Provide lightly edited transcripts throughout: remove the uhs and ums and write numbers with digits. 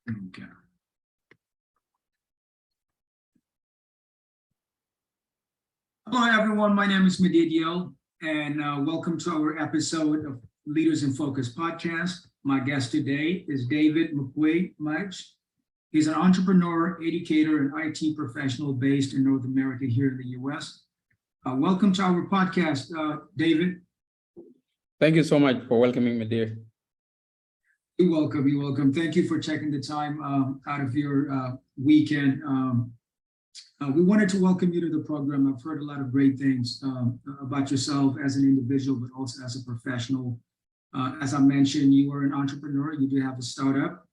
Okay. Hello, everyone. My name is Madit Yel, and welcome to our episode of Leaders in Focus podcast. My guest today is David Makuei Mach. He's an entrepreneur, educator, and IT professional based in North America here in the U.S. Welcome to our podcast, David. Thank you so much for welcoming me, dear. You're welcome. You're welcome. Thank you for taking the time out of your weekend. We wanted to welcome you to the program. I've heard a lot of great things about yourself as an individual, but also as a professional. As I mentioned, you are an entrepreneur. You do have a startup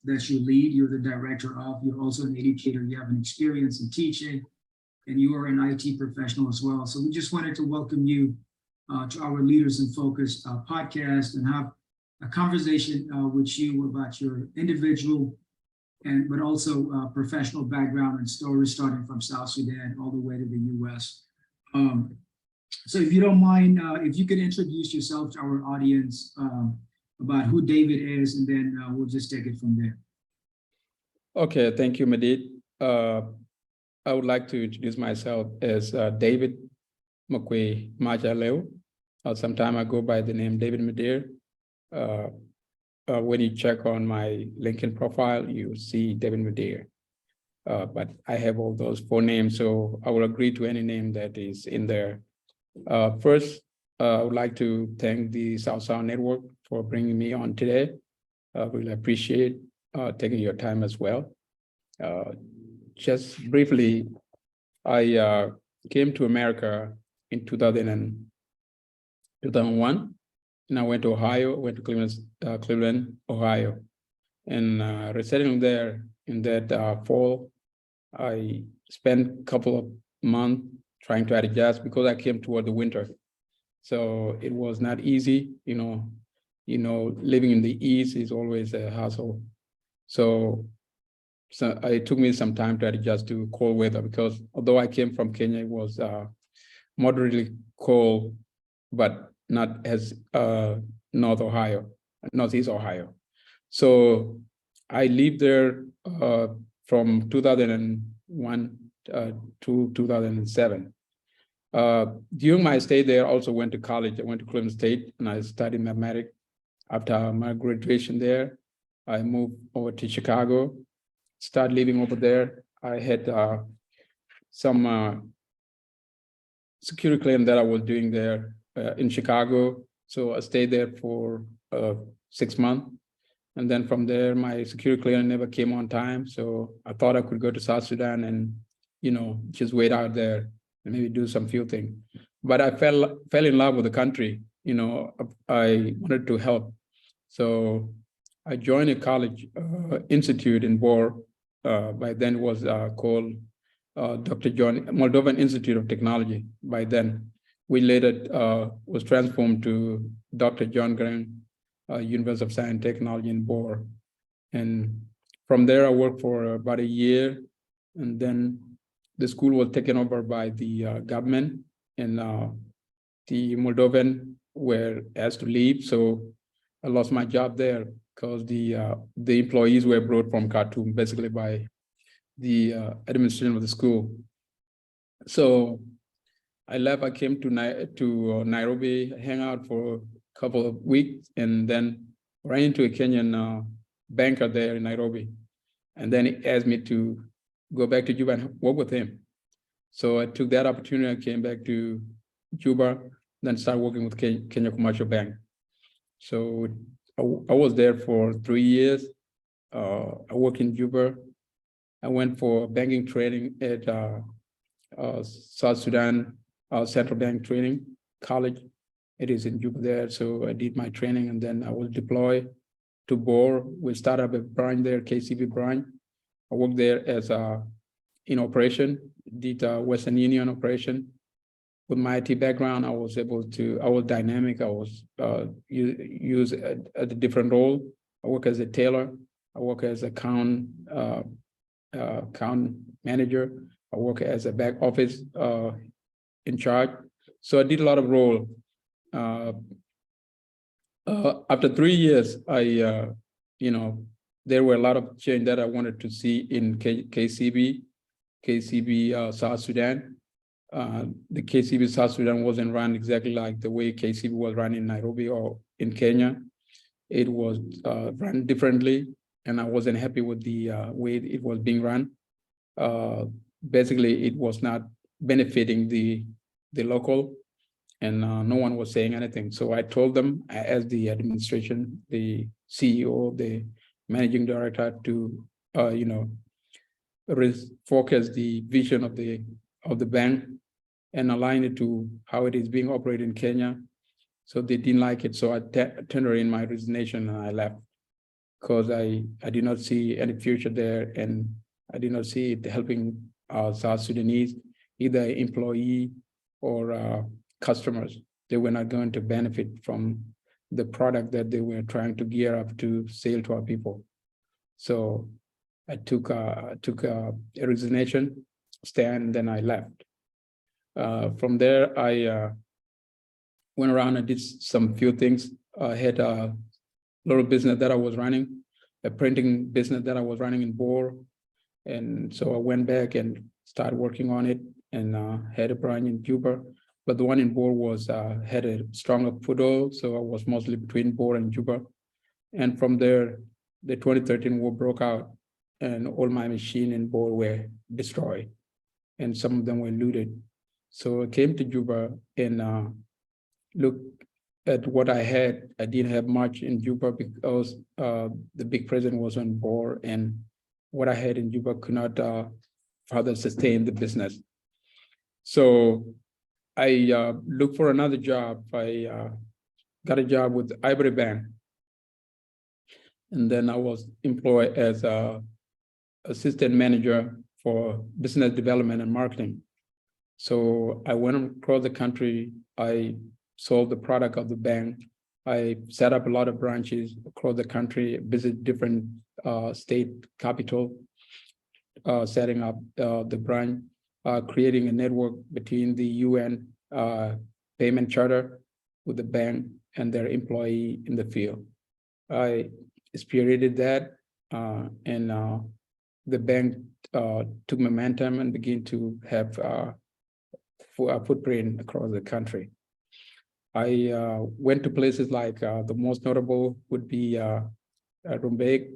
that you lead. You're the director of. You're also an educator. You have an experience in teaching, and you are an IT professional as well. So we just wanted to welcome you to our Leaders in Focus podcast and have a conversation with you about your individual but also professional background and stories starting from South Sudan all the way to the U.S. So if you don't mind, if you could introduce yourself to our audience about who David is, and then we'll just take it from there. Okay, thank you, Madit. I would like to introduce myself as David Makuei Mach. Sometime I go by the name David Madir. When you check on my LinkedIn profile, you see David Madir. But I have all those 4 names, so I will agree to any name that is in there. First, I would like to thank the South Sudan Network for bringing me on today. Really appreciate taking your time as well. Just briefly, I came to America in 2001. And I went to Ohio, went to Cleveland, Ohio. And resettling there in that fall, I spent a couple of months trying to adjust because I came toward the winter. So it was not easy, living in the East is always a hassle. So it took me some time to adjust to cold weather because although I came from Kenya, it was moderately cold, but not as Northeast Ohio. So I lived there from 2001 to 2007. During my stay there, I also went to college. I went to Cleveland State and I studied mathematics. After my graduation there, I moved over to Chicago, started living over there. I had some security clearance that I was doing there in Chicago. So I stayed there for 6 months. And then from there, my security clearance never came on time. So I thought I could go to South Sudan and, just wait out there and maybe do some few things. But I fell in love with the country. I wanted to help. So I joined a college institute in Bor. By then it was called Dr. John Moldovan Institute of Technology by then. We later was transformed to Dr. John Graham University of Science and Technology in Bor. And from there, I worked for about a year. And then the school was taken over by the government, and the Moldovan were asked to leave. So I lost my job there because the employees were brought from Khartoum, basically by the administration of the school. So I left. I came to Nairobi, hang out for a couple of weeks, and then ran into a Kenyan banker there in Nairobi. And then he asked me to go back to Juba and work with him. So I took that opportunity. I came back to Juba, then started working with Kenya Commercial Bank. So I was there for 3 years. I worked in Juba. I went for banking training at South Sudan Central Bank Training College. It is in Juba there. So I did my training and then I was deployed to Bor. We started up a branch there, KCB branch. I worked there as in operation, did Western Union operation. With my IT background, I was dynamic. I was used a different role. I work as a tailor. I work as account manager. I work as a back office in charge. So I did a lot of role. After 3 years, I there were a lot of change that I wanted to see in KCB South Sudan. The KCB South Sudan wasn't run exactly like the way KCB was run in Nairobi or in Kenya. It was run differently, and I wasn't happy with the way it was being run. Basically, it was not benefiting the local, and no one was saying anything. So I told them, as the administration, the CEO, the managing director, to refocus the vision of the bank and align it to how it is being operated in Kenya. So they didn't like it. So I tendered in my resignation and I left, because I did not see any future there, and I did not see it helping South Sudanese, either employee or customers. They were not going to benefit from the product that they were trying to gear up to sell to our people. So I took a resignation stand, then I left. From there, I went around and did some few things. I had a little business that I was running, a printing business that I was running in Bor. And so I went back and started working on it, and had a branch in Juba. But the one in Bor was had a stronger foothold, so I was mostly between Bor and Juba. And from there, the 2013 war broke out, and all my machines in Bor were destroyed, and some of them were looted. So I came to Juba and looked at what I had. I didn't have much in Juba because the big president was on Bor, and what I had in Juba could not further sustain the business. So I looked for another job. I got a job with Ivory Bank. And then I was employed as an assistant manager for business development and marketing. So I went across the country. I sold the product of the bank. I set up a lot of branches across the country, visit different state capital, setting up the branch, creating a network between the UN payment charter with the bank and their employee in the field. I spearheaded that, and the bank took momentum and began to have a footprint across the country. I went to places like the most notable would be Rumbek,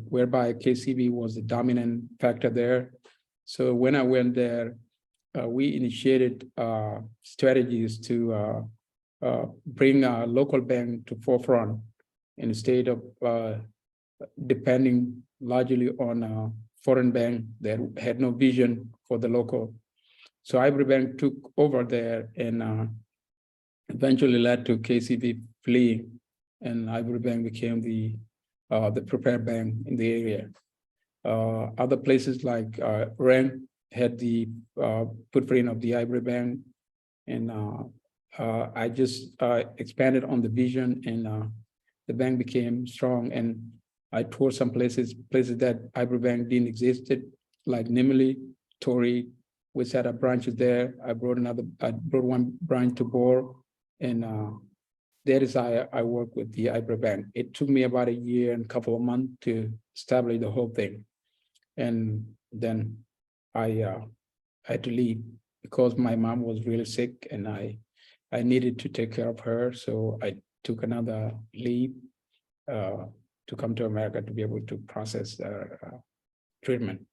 whereby KCB was the dominant factor there. So when I went there, we initiated strategies to bring a local bank to forefront instead of depending largely on a foreign bank that had no vision for the local. So Ivory Bank took over there and eventually led to KCB fleeing, and Ivory Bank became the prepared bank in the area. Other places like Reng had the footprint of the Ivory Bank, and I just expanded on the vision, and the bank became strong. And I toured some places that Ivory Bank didn't exist, like Nimili, Tori. We set up branches there. I brought one branch to Bor, and that is how I work with the Ivory Bank. It took me about a year and a couple of months to establish the whole thing. And then I had to leave because my mom was really sick and I needed to take care of her. So I took another leave to come to America to be able to process treatment.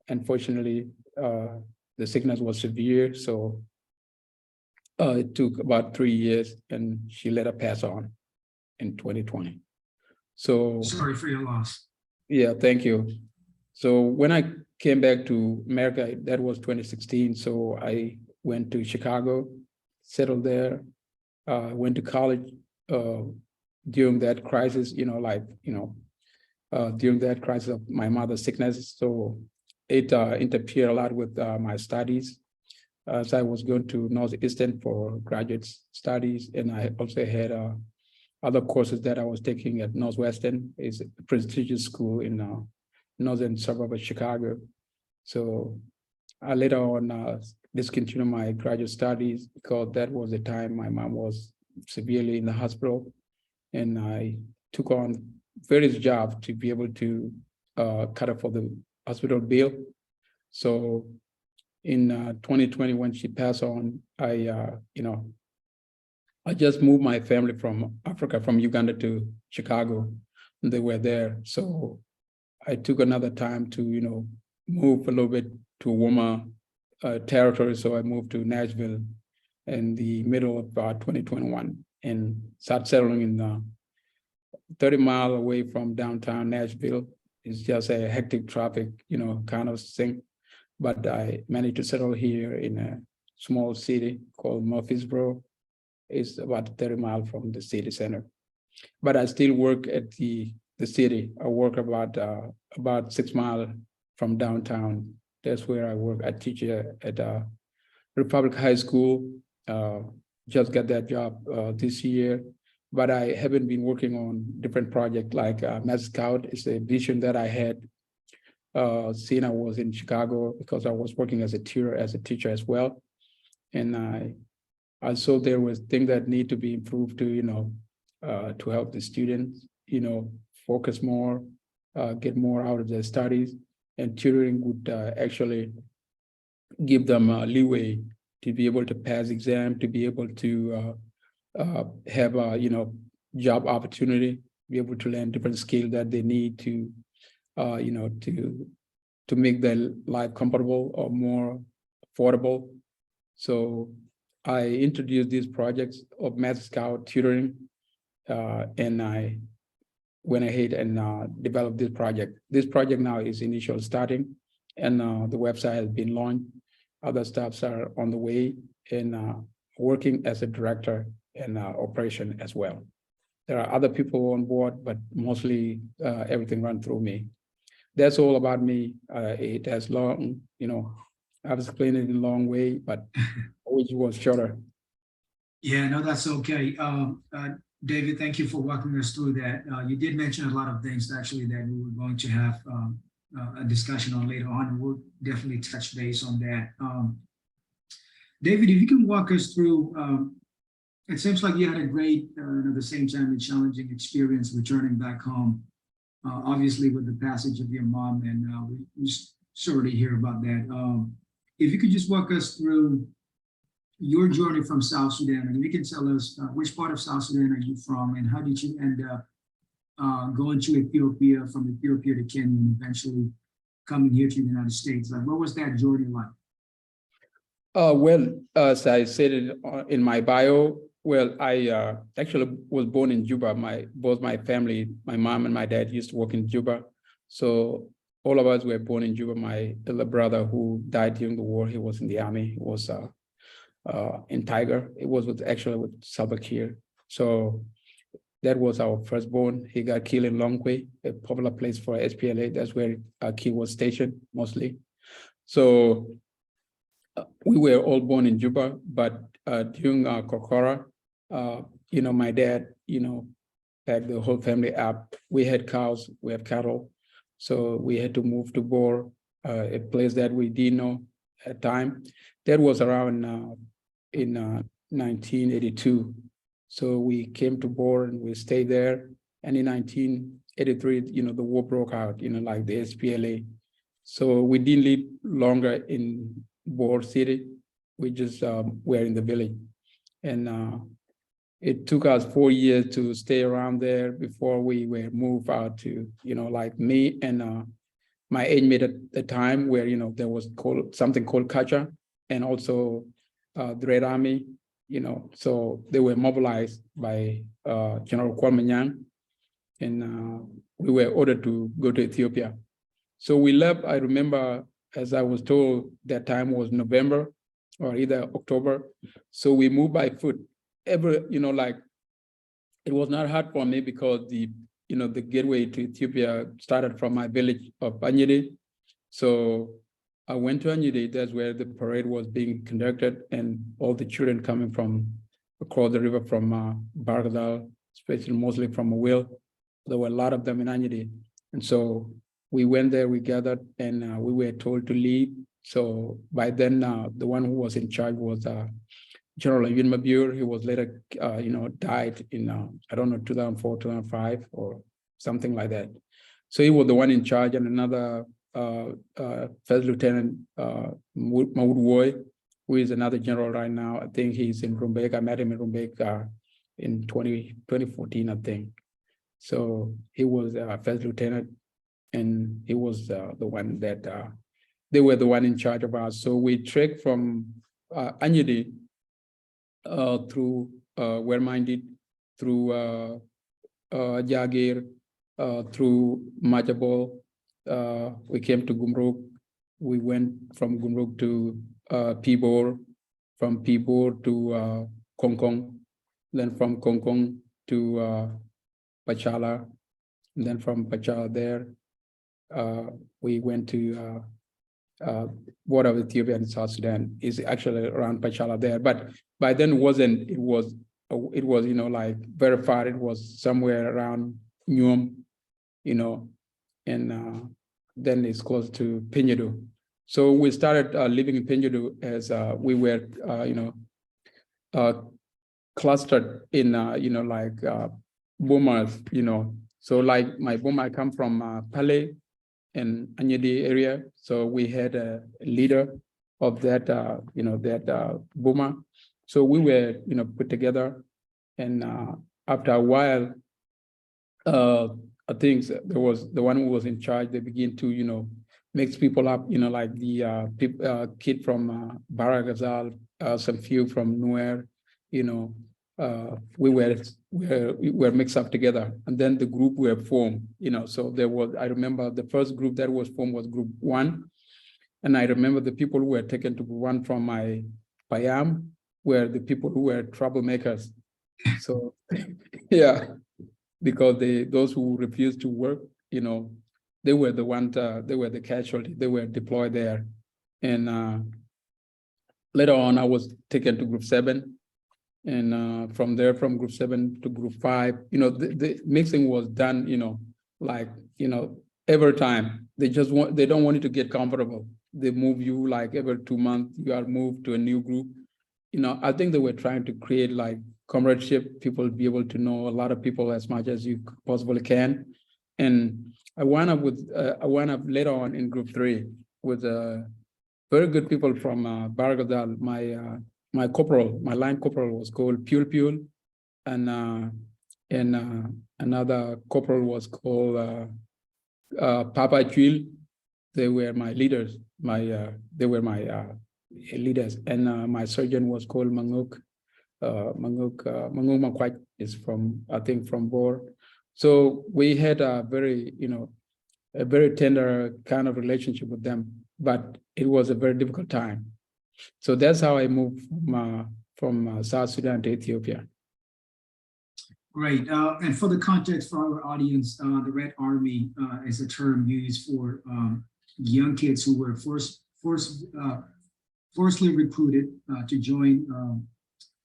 Unfortunately, the sickness was severe, so it took about 3 years, and she let her pass on in 2020. So sorry for your loss. Yeah, thank you. So when I came back to America, that was 2016. So I went to Chicago, settled there, went to college during that crisis, during that crisis of my mother's sickness. So it interfered a lot with my studies. So I was going to Northeastern for graduate studies, and I also had other courses that I was taking at Northwestern. It's a prestigious school in northern suburb of Chicago. So I later on discontinued my graduate studies because that was the time my mom was severely in the hospital, and I took on various jobs to be able to cut up for the hospital bill. So in 2020, when she passed on, I just moved my family from Africa, from Uganda to Chicago. And they were there. So I took another time to, move a little bit to warmer territory. So I moved to Nashville in the middle of 2021 and started settling in 30 miles away from downtown Nashville. It's just a hectic traffic, kind of thing. But I managed to settle here in a small city called Murfreesboro. It's about 30 miles from the city center. But I still work at the city. I work about 6 miles from downtown. That's where I work. I teach at Republic High School. Just got that job this year. But I haven't been working on different projects like Math Scout. It's a vision that I had since I was in Chicago, because I was working as a teacher as well. And I saw there was things that need to be improved to, to help the students, focus more, get more out of their studies. And tutoring would actually give them leeway to be able to pass exam, to be able to have a job opportunity, be able to learn different skills that they need to to make their life comfortable or more affordable. So I introduced these projects of Math Scout Tutoring, and I went ahead and developed this project. This project now is initial starting, and the website has been launched. Other staffs are on the way, and working as a director and operation as well. There are other people on board, but mostly everything run through me. That's all about me. It has long, I've explained it in a long way, but which was shorter. Yeah, no, that's okay. David, thank you for walking us through that. You did mention a lot of things actually that we were going to have a discussion on later on, and we'll definitely touch base on that. David, if you can walk us through, it seems like you had a great, at the same time, a challenging experience returning back home, obviously with the passage of your mom, and we sorry to hear about that. If you could just walk us through your journey from South Sudan, and you can tell us which part of South Sudan are you from, and how did you end up going to Ethiopia, from Ethiopia to Kenya, and eventually coming here to the United States? Like, what was that journey like? Well, as I said in my bio, well, I actually was born in Juba. Both my family, my mom and my dad, used to work in Juba. So all of us were born in Juba. My elder brother, who died during the war, he was in the army. He was in Tiger. It was actually with Salva Kiir. So that was our firstborn. He got killed in Longwe, a popular place for SPLA. That's where Kiir was stationed mostly. So we were all born in Juba, but during Kokora, my dad, packed the whole family up. We had cows, we had cattle. So we had to move to Bor, a place that we didn't know at the time. That was around in 1982. So we came to Bor and we stayed there. And in 1983, the war broke out, like the SPLA. So we didn't live longer in Bor City. We just were in the village. And it took us 4 years to stay around there before we were moved out to, like me and my age mate at the time, where, there was something called Kacha, and also the Red Army, so they were mobilized by General Kwame Nyang, and we were ordered to go to Ethiopia. So we left, I remember, as I was told, that time was November or either October. So we moved by foot. It was not hard for me because the gateway to Ethiopia started from my village of Anyidi. So I went to Anyidi. That's where the parade was being conducted, and all the children coming from across the river from Bargadal, especially mostly from Awil. There were a lot of them in Anyidi. And so we went there, we gathered, and we were told to leave. So by then, the one who was in charge was General Ivory Bank. He was later, died in, 2004, 2005, or something like that. So he was the one in charge, and another First Lieutenant Makuei, who is another general right now. I think he's in Rumbek. I met him in Rumbek in 2014, I think. So he was First Lieutenant, and he was the one that they were the one in charge of us. So we trekked from Anyedi through Werminded, through Jagir, through Majabol. We came to Gumruk. We went from Gumruk to Pibor, from Pibor to Kongkong, then from Kongkong to Pachala, and then from Pachala there, we went to border of Ethiopia and South Sudan. Is actually around Pachala there, but by then it was like very far. It was somewhere around Nyum, and then it's close to Peñedo. So we started living in Peñedo as we were clustered in like boomers, So like my boomer, I come from Pale and Anyedi area. So we had a leader of that, that boomer. So we were, put together, and after a while, I think there was the one who was in charge. They began to, mix people up, like the kid from Baragazal, some few from Nuer, we were mixed up together, and then the group were formed. So there was. I remember the first group that was formed was Group 1, and I remember the people who were taken to Group 1 from my Payam were the people who were troublemakers. So yeah, because those who refused to work, they were the ones. They were the casualty. They were deployed there, and later on, I was taken to Group 7. And from there, from Group 7 to Group 5, the mixing was done, every time. They don't want you to get comfortable. They move you like every 2 months, you are moved to a new group. I think they were trying to create like comradeship, people be able to know a lot of people as much as you possibly can. And I wound up later on in Group 3 with very good people from Baragadal. My corporal, my line corporal was called Pule Pule, and another corporal was called Papa Chul. They were my leaders. They were my leaders, and my sergeant was called Manguk. Manguk Makwaj is from, I think, from Bor. So we had a very tender kind of relationship with them, but it was a very difficult time. So that's how I moved from South Sudan to Ethiopia. Great. And for the context for our audience, the Red Army is a term used for young kids who were forcibly recruited to join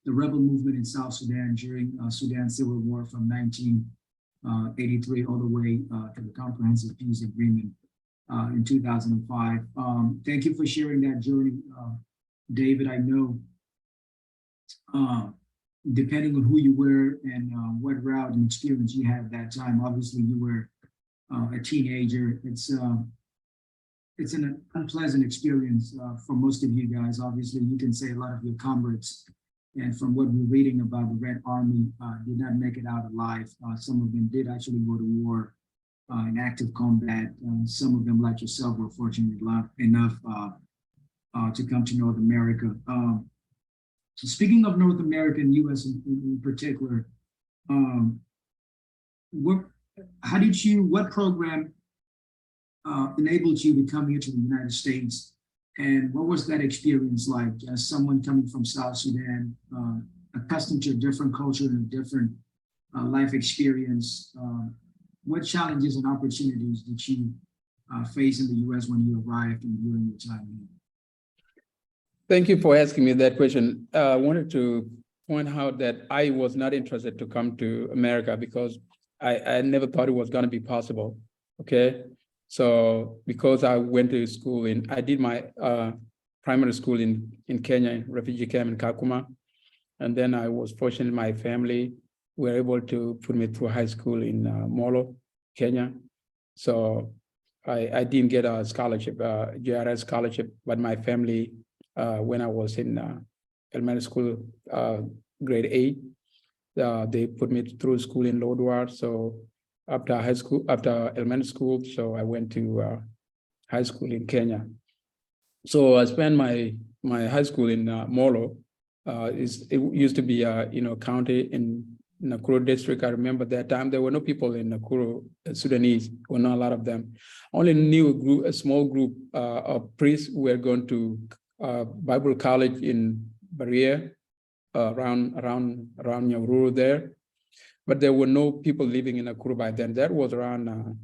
the rebel movement in South Sudan during Sudan's civil war from 1983 all the way to the Comprehensive Peace Agreement in 2005. Thank you for sharing that journey, David. I know depending on who you were and what route and experience you had at that time, obviously you were a teenager. It's an unpleasant experience for most of you guys. Obviously, you can say a lot of your comrades, and from what we're reading about the Red Army, did not make it out alive. Some of them did actually go to war in active combat. Some of them, like yourself, were fortunate enough to come to North America. So speaking of North America and U.S. in particular, what program enabled you to come here to the United States? And what was that experience like as someone coming from South Sudan, accustomed to a different culture and a different life experience? What challenges and opportunities did you face in the U.S. when you arrived and during your time here? Thank you for asking me that question. I wanted to point out that I was not interested to come to America because I never thought it was going to be possible. Okay. So because I went to school I did my primary school in Kenya, refugee camp in Kakuma. And then I was fortunate my family were able to put me through high school in Molo. Kenya. So I didn't get a scholarship, JRS scholarship, but my family, when I was in elementary school, grade 8, they put me through school in Lodwar. So after elementary school, so I went to high school in Kenya. So I spent my high school in Molo. It used to be a county in Nakuru district. I remember that time there were no people in Nakuru, Sudanese, were not a lot of them. Only knew a small group of priests who were going to Bible college in Baria, around Nyahururu there. But there were no people living in Nakuru by then. That was around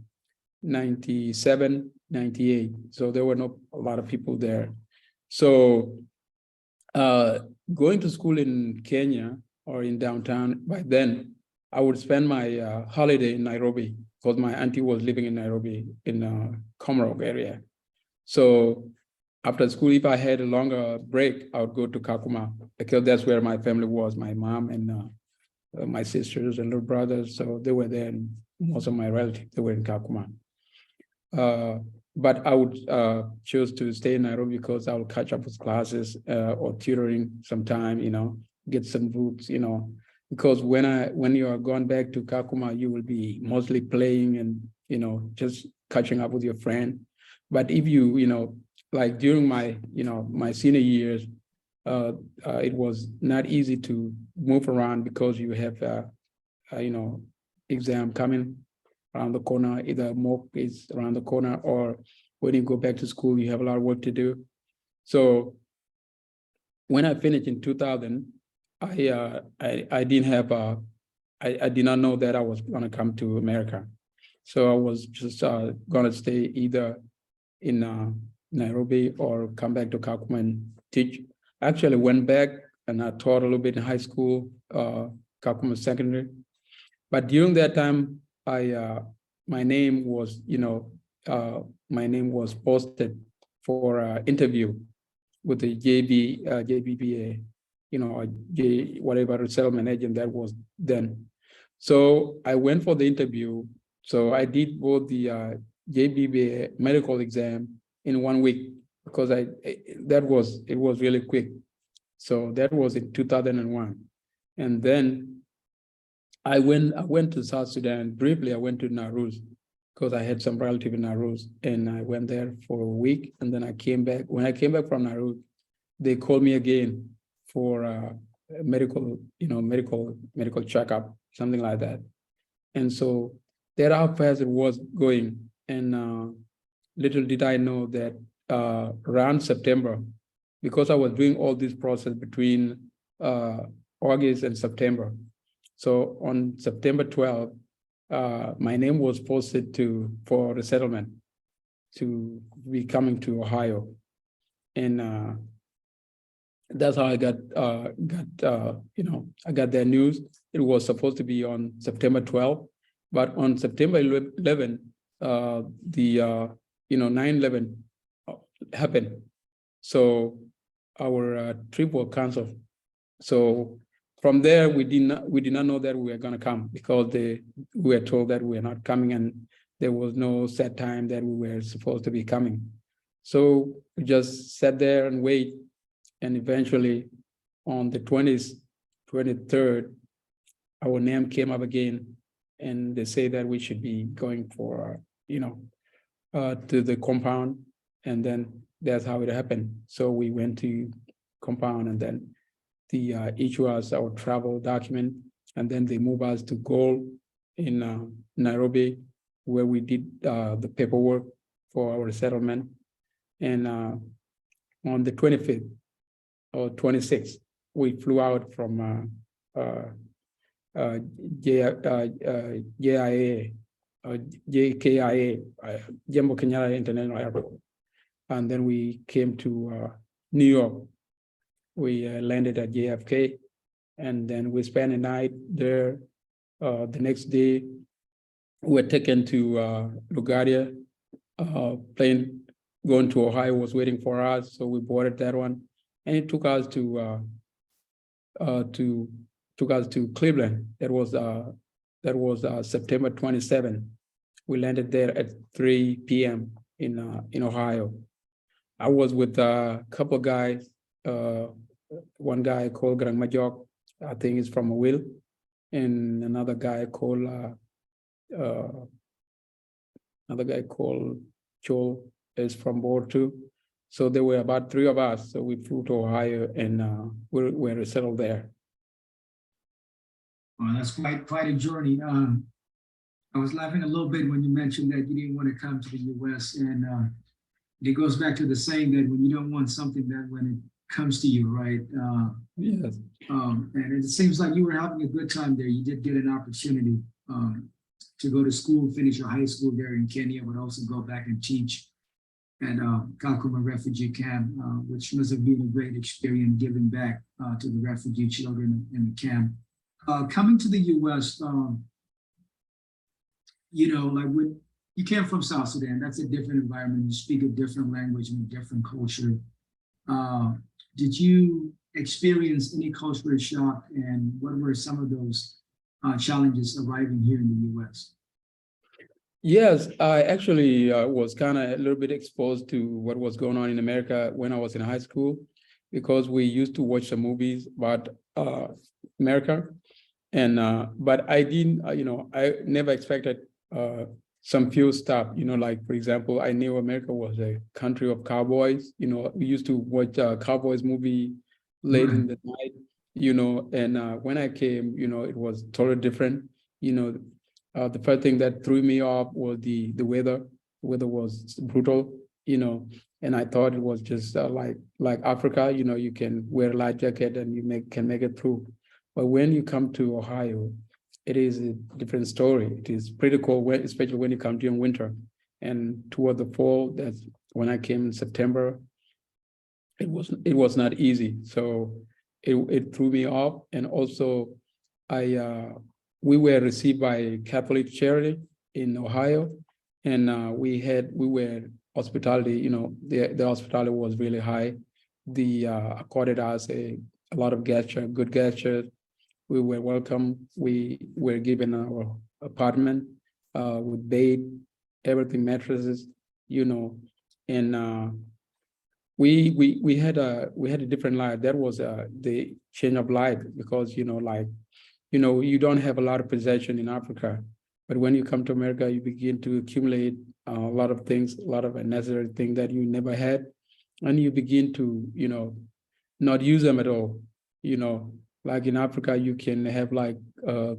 97, 98. So there were not a lot of people there. So going to school in Kenya or in downtown, by then, I would spend my holiday in Nairobi because my auntie was living in Nairobi in Komarok area. So after school, if I had a longer break, I would go to Kakuma because that's where my family was, my mom and my sisters and little brothers. So they were there, and most of my relatives, they were in Kakuma. But I would choose to stay in Nairobi because I will catch up with classes or tutoring sometime, get some books, because when you are going back to Kakuma, you will be mostly playing and, just catching up with your friend. But if you, like during my, my senior years, it was not easy to move around because you have, exam coming around the corner, either mock is around the corner, or when you go back to school, you have a lot of work to do. So when I finished in 2000, I didn't have I did not know that I was going to come to America. So I was just going to stay either in Nairobi or come back to Kakuma and teach. I actually went back and I taught a little bit in high school, Kakuma Secondary. But during that time, my name was, my name was posted for interview with the JBBA, whatever resettlement agent that was then. So I went for the interview. So I did both the JBBA medical exam in 1 week because it was really quick. So that was in 2001, and then I went to South Sudan briefly. I went to Naruz because I had some relative in Naruz, and I went there for a week, and then I came back. When I came back from Naruz, they called me again for a medical checkup, something like that. And so that how fast it was going, and little did I know that around September, because I was doing all this process between August and September. So on September 12th, my name was posted for resettlement to be coming to Ohio, and that's how I got I got that news. It was supposed to be on September 12th, but on September 11th, the 9/11 happened. So our trip was canceled. So from there, we did not know that we were going to come because we were told that we were not coming, and there was no set time that we were supposed to be coming. So we just sat there and wait, and eventually on the 23rd, our name came up again, and they say that we should be going for to the compound, and then that's how it happened. So we went to compound, and then they issue us our travel document, and then they move us to Gold in Nairobi, where we did the paperwork for our settlement. And on the 25th or 26th, we flew out from JKIA, Jomo Kenyatta International Airport. And then we came to New York. We landed at JFK, and then we spent a night there. The next day, we were taken to LaGuardia. Plane going to Ohio was waiting for us, so we boarded that one, and it took us to Cleveland. That was September 27th. We landed there at 3 p.m. in Ohio. I was with a couple of guys. One guy called Grang Majok, I think he's from Will, and another guy called Joel is from Board too. So there were about 3 of us. So we flew to Ohio and we're settled there. Well, that's quite a journey. I was laughing a little bit when you mentioned that you didn't want to come to the U.S. and it goes back to the saying that when you don't want something, that when it comes to you, right? Yes. And it seems like you were having a good time there. You did get an opportunity to go to school, finish your high school there in Kenya, but also go back and teach at Kakuma refugee camp, which must have been a great experience giving back to the refugee children in the camp. Coming to the U.S., you know, like when you came from South Sudan, that's a different environment. You speak a different language and a different culture. Did you experience any cultural shock, and what were some of those challenges arriving here in the U.S.? Yes, I actually was kind of a little bit exposed to what was going on in America when I was in high school, because we used to watch the movies about America. And but I didn't, you know, I never expected some few stuff, you know, like, for example, I knew America was a country of cowboys. You know, we used to watch cowboys movie late in the night, you know, and when I came, you know, it was totally different. You know, the first thing that threw me off was the weather. The weather was brutal, you know, and I thought it was just like Africa, you know, you can wear a light jacket and you can make it through. But when you come to Ohio, it is a different story. It is pretty cold, especially when you come during winter. And toward the fall, that's when I came in September, it was not easy. So it threw me off. And also, we were received by Catholic charity in Ohio, and we were hospitality. You know, the hospitality was really high. The accorded us a lot of good gesture. We were welcome. We were given our apartment with bed, everything, mattresses, you know, and we had a different life. That was the change of life, because, you know, like, you know, you don't have a lot of possession in Africa, but when you come to America, you begin to accumulate a lot of things, a lot of unnecessary things that you never had, and you begin to, you know, not use them at all, you know. Like in Africa, you can have like 2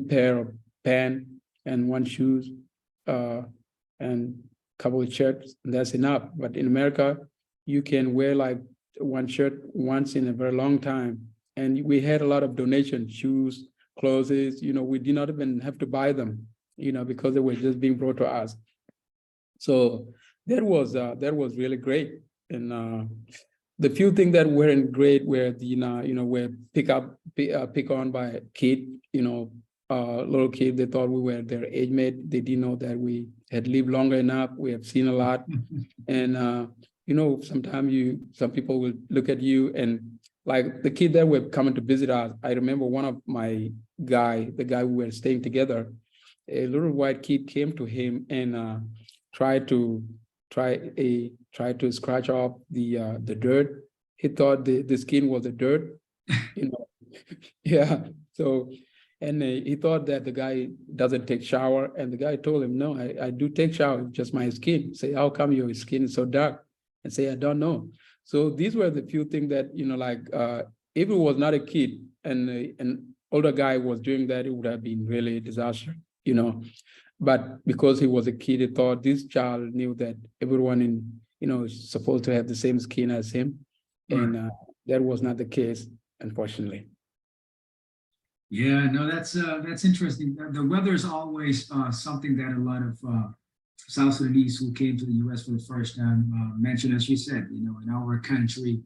pair of pants and 1 shoes and a couple of shirts, and that's enough. But in America, you can wear like 1 shirt once in a very long time. And we had a lot of donations, shoes, clothes, you know, we did not even have to buy them, you know, because they were just being brought to us. So that was really great. And the few things that weren't great were the, you know, were pick on by kid, you know, little kid. They thought we were their age mate. They didn't know that we had lived longer enough. We have seen a lot. And, you know, sometimes some people will look at you, and like the kid that were coming to visit us, I remember one of the guy we were staying together, a little white kid came to him and tried to scratch off the dirt. He thought the skin was the dirt, you know. Yeah. So, and he thought that the guy doesn't take shower, and the guy told him, no, I do take shower, it's just my skin. Say, how come your skin is so dark? And say, I don't know. So these were the few things that, you know, like if it was not a kid and an older guy was doing that, it would have been really a disaster, you know. But because he was a kid, he thought this child knew that everyone is supposed to have the same skin as him. And that was not the case, unfortunately. Yeah, no, that's interesting. The weather is always something that a lot of South Sudanese who came to the U.S. for the first time mentioned, as you said, you know, in our country,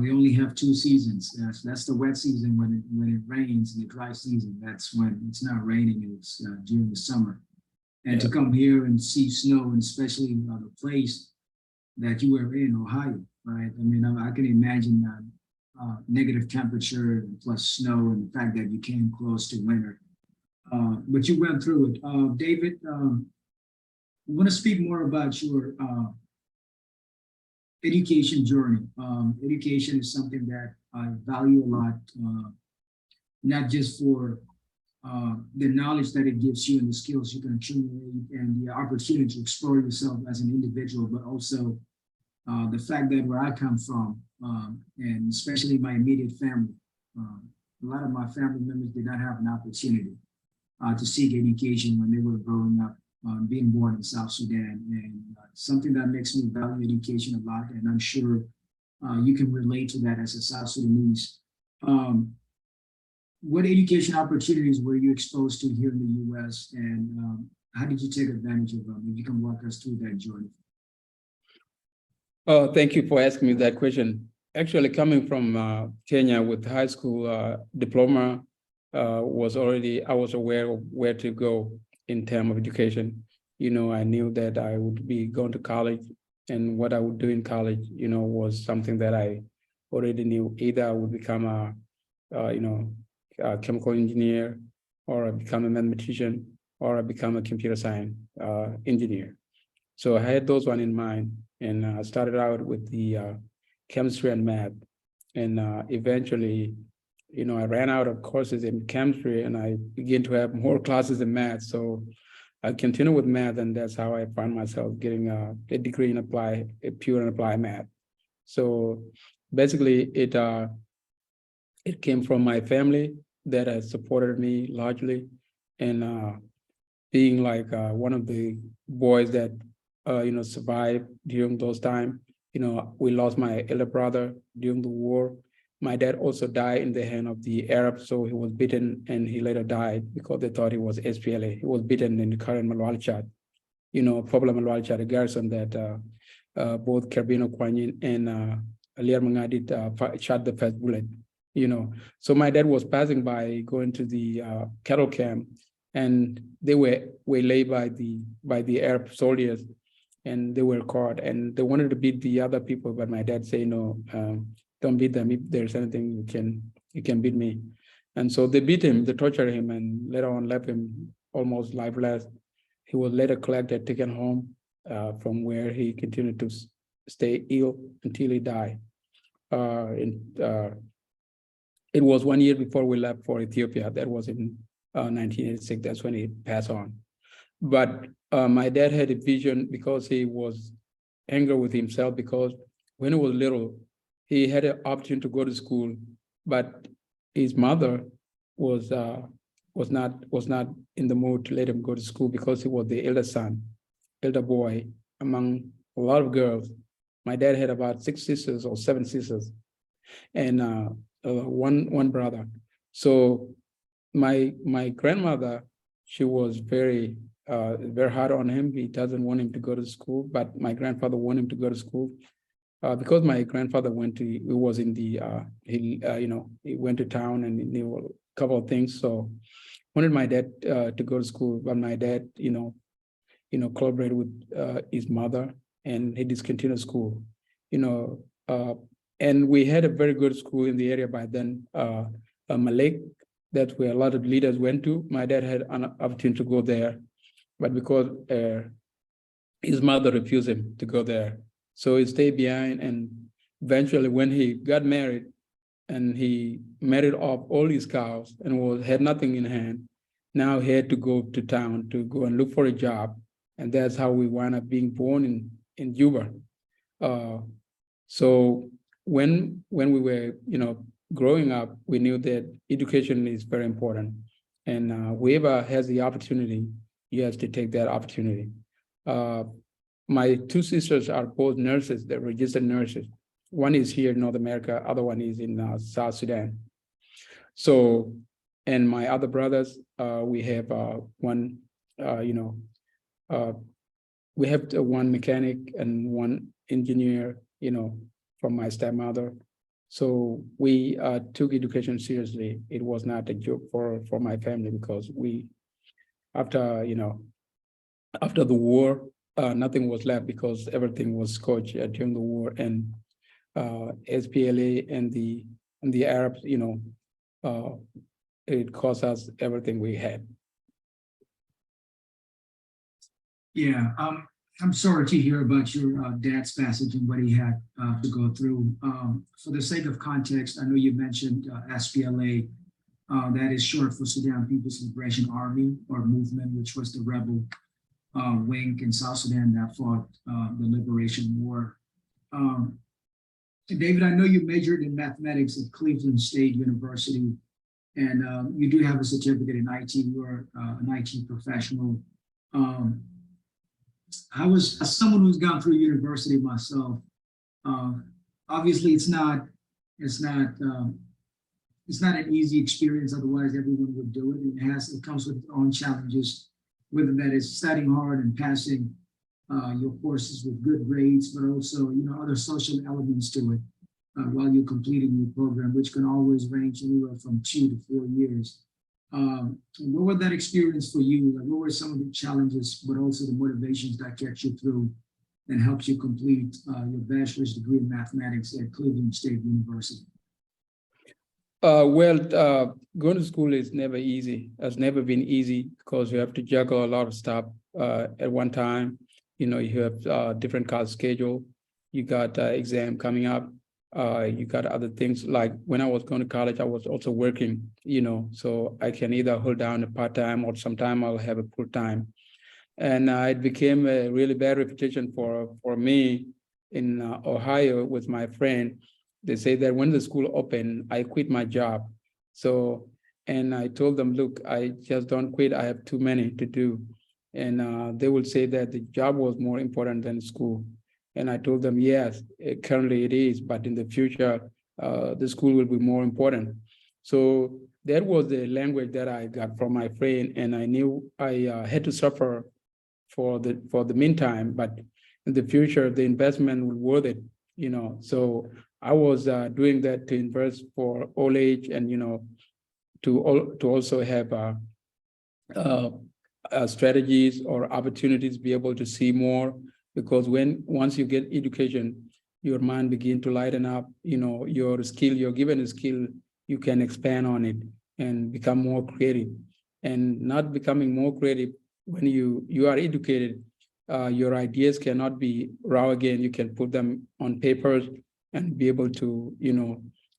we only have 2 seasons. That's the wet season when it rains, and the dry season, that's when it's not raining, and it's during the summer. And to come here and see snow, and especially the place that you were in, Ohio, right? I mean, I can imagine negative temperature plus snow, and the fact that you came close to winter. But you went through it. David, want to speak more about your education journey. Education is something that I value a lot, not just for the knowledge that it gives you and the skills you can accumulate and the opportunity to explore yourself as an individual, but also the fact that where I come from, and especially my immediate family, a lot of my family members did not have an opportunity to seek education when they were growing up, being born in South Sudan, and something that makes me value education a lot, and I'm sure you can relate to that as a South Sudanese. What education opportunities were you exposed to here in the U.S., and how did you take advantage of them? If you can walk us through that journey. Oh, thank you for asking me that question. Actually, coming from Kenya with high school diploma, I was aware of where to go in terms of education. I knew that I would be going to college, and what I would do in college, was something that I already knew. Either I would become a chemical engineer, or I become a mathematician, or I become a computer science engineer. So I had those one in mind, and I started out with the chemistry and math, and eventually, I ran out of courses in chemistry, and I began to have more classes in math. So I continued with math, and that's how I found myself getting a degree in pure and applied math. So basically, it came from my family that has supported me largely, and being like one of the boys that survived during those times. We lost my elder brother during the war. My dad also died in the hand of the Arabs, so he was beaten, and he later died because they thought he was SPLA. He was beaten in the current Malwalchat, Popular Malwalchat garrison that both Carbino Kwanyin and Aliar Mangadit shot the first bullet. So my dad was passing by, going to the cattle camp, and they were waylaid by the Arab soldiers, and they were caught, and they wanted to beat the other people, but my dad said, no, don't beat them. If there's anything, you can beat me. And so they beat him, they tortured him, and later on left him almost lifeless. He was later collected, taken home, from where he continued to stay ill until he died. It was 1 year before we left for Ethiopia. That was in 1986. That's when he passed on. But my dad had a vision, because he was angry with himself, because when he was little, he had an option to go to school, but his mother was not in the mood to let him go to school, because he was the elder boy among a lot of girls. My dad had about 6 sisters or 7 sisters, and one brother. So my grandmother, she was very hard on him. He doesn't want him to go to school, but my grandfather wanted him to go to school. Because my grandfather he went to town and he knew a couple of things. So wanted my dad to go to school, but my dad, collaborated with his mother, and he discontinued school. And we had a very good school in the area by then, Malek. That's where a lot of leaders went to. My dad had an opportunity to go there, but because his mother refused him to go there, so he stayed behind. And eventually, when he got married, and he married off all his cows and had nothing in hand, now he had to go to town to go and look for a job, and that's how we wound up being born in Juba. So when we were growing up, we knew that education is very important, and whoever has the opportunity, you have to take that opportunity. My 2 sisters are both nurses. They're registered nurses. One is here in North America, other one is in South Sudan. So, and my other brothers, we have one, we have one mechanic and one engineer, from my stepmother. So we took education seriously. It was not a joke for my family, because after the war, nothing was left, because everything was scorched during the war, and SPLA and the Arabs, it cost us everything we had. Yeah, I'm sorry to hear about your dad's passage and what he had to go through. For the sake of context, I know you mentioned SPLA, that is short for Sudan People's Liberation Army or movement, which was the rebel wing in South Sudan that fought the Liberation War. David, I know you majored in mathematics at Cleveland State University, and you do have a certificate in IT. You're an IT professional. I was, as someone who's gone through university myself, obviously it's not an easy experience. Otherwise, everyone would do it. It comes with its own challenges, whether that is studying hard and passing your courses with good grades, but also other social elements to it while you're completing your program, which can always range anywhere from 2 to 4 years. What was that experience for you? Like, what were some of the challenges, but also the motivations that kept you through and helped you complete your bachelor's degree in mathematics at Cleveland State University? Going to school is never easy. It's never been easy because you have to juggle a lot of stuff at one time. You have different class schedule. You got exam coming up. You got other things, like when I was going to college, I was also working, so I can either hold down a part-time or sometime I'll have a full-time. And it became a really bad reputation for me in Ohio with my friend. They say that when the school opened, I quit my job. And I told them, look, I just don't quit. I have too many to do. And they would say that the job was more important than school. And I told them, yes, currently it is, but in the future, the school will be more important. So that was the language that I got from my friend, and I knew I had to suffer for the meantime, but in the future, the investment will worth it, So I was doing that to invest for old age, and to also have strategies or opportunities, be able to see more. Because once you get education, your mind begin to lighten up, your skill, you're given a skill, you can expand on it and become more creative. And not becoming more creative, when you are educated, your ideas cannot be raw again. You can put them on papers and be able to,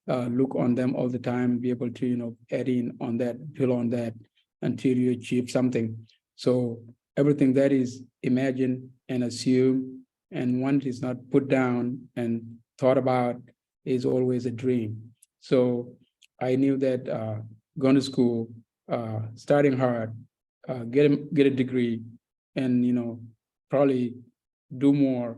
look on them all the time, be able to, add in on that, build on that until you achieve something. So everything that is imagined and assumed, and one is not put down and thought about, is always a dream. So I knew that going to school, starting hard, get a degree, and probably do more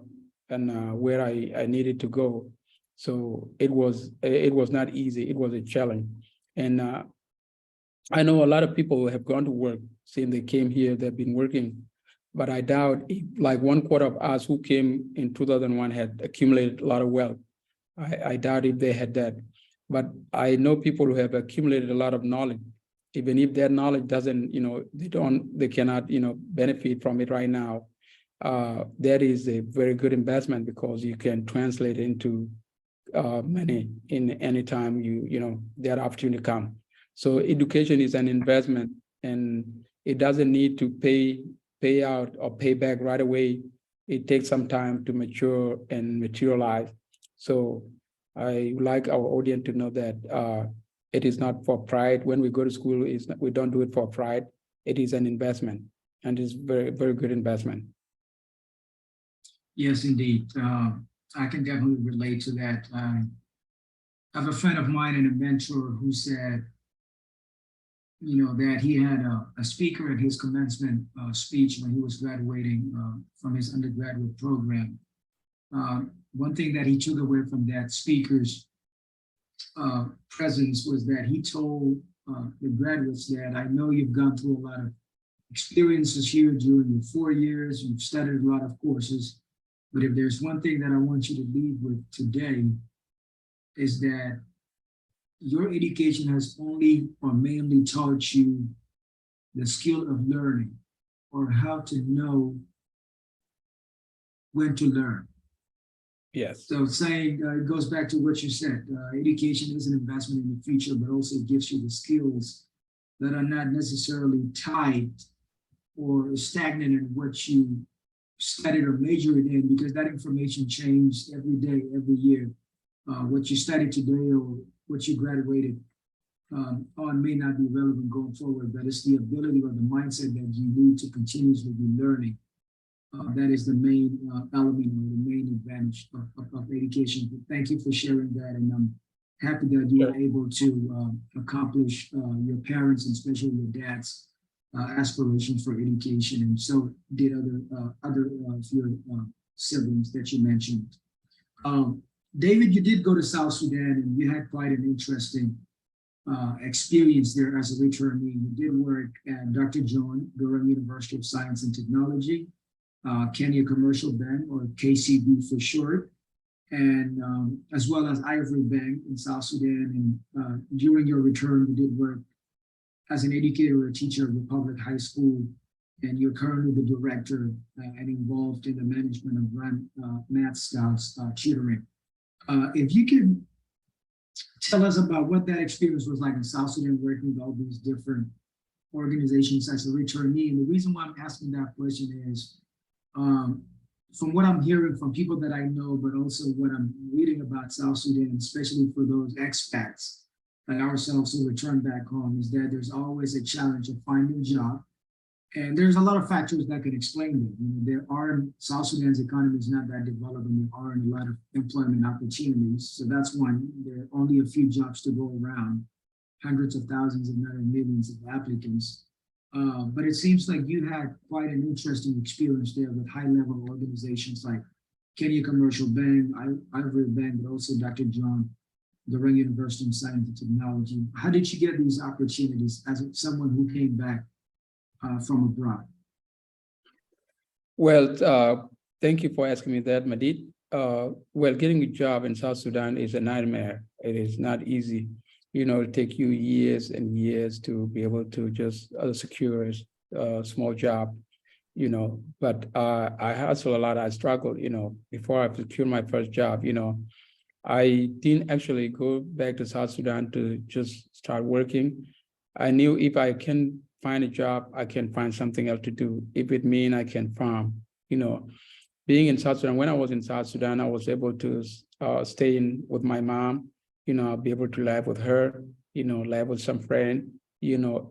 than where I needed to go. So it was not easy. It was a challenge, and I know a lot of people who have gone to work since they came here. They've been working, but I doubt if, like 1/4 of us who came in 2001 had accumulated a lot of wealth. I doubt if they had that. But I know people who have accumulated a lot of knowledge, even if that knowledge doesn't, they cannot, benefit from it right now. That is a very good investment, because you can translate it into money in any time that opportunity come. So education is an investment, and it doesn't need to pay out or pay back right away. It takes some time to mature and materialize. So I would like our audience to know that it is not for pride. When we go to school, we don't do it for pride. It is an investment, and it's very, very good investment. Yes, indeed. I can definitely relate to that. I have a friend of mine and a mentor who said, that he had a speaker at his commencement speech when he was graduating from his undergraduate program. One thing that he took away from that speaker's presence was that he told the graduates that, I know you've gone through a lot of experiences here during your 4 years, you've studied a lot of courses, but if there's one thing that I want you to leave with today, is that your education has only or mainly taught you the skill of learning, or how to know when to learn. Yes. So saying, it goes back to what you said, education is an investment in the future, but also gives you the skills that are not necessarily tied or stagnant in what you studied or majored in, because that information changed every day, every year. What you studied today or what you graduated on may not be relevant going forward, but it's the ability or the mindset that you need to continuously be learning. That is the main element or the main advantage of education. But thank you for sharing that, and I'm happy that you were able to accomplish your parents and especially your dad's aspirations for education, and so did other of your siblings that you mentioned. David, you did go to South Sudan, and you had quite an interesting experience there as a returnee. You did work at Dr. John Durham University of Science and Technology, Kenya Commercial Bank, or KCB for short, and as well as Ivory Bank in South Sudan. And during your return, you did work as an educator or teacher at Republic High School, and you're currently the director and involved in the management of Math Scouts Tutoring. If you can tell us about what that experience was like in South Sudan, working with all these different organizations as a returnee. And the reason why I'm asking that question is, from what I'm hearing from people that I know, but also what I'm reading about South Sudan, especially for those expats like ourselves who return back home, is that there's always a challenge of finding a job. And there's a lot of factors that could explain that. There are, South Sudan's economy is not that developed, and there aren't a lot of employment opportunities. So that's one. There are only a few jobs to go around, hundreds of thousands, if not millions of applicants. But it seems like you had quite an interesting experience there with high-level organizations like Kenya Commercial Bank, Ivory Bank, but also Dr. John Durham University of Science and Technology. How did you get these opportunities as someone who came back from abroad? Well, thank you for asking me that, Madit. Well, getting a job in South Sudan is a nightmare. It is not easy. It'll take you years and years to be able to just secure a small job, but I hustle a lot. I struggled, before I secured my first job, I didn't actually go back to South Sudan to just start working. I knew if I can find a job, I can find something else to do. If it means I can farm, being in South Sudan, when I was in South Sudan, I was able to stay in with my mom, I'll be able to live with her, live with some friend.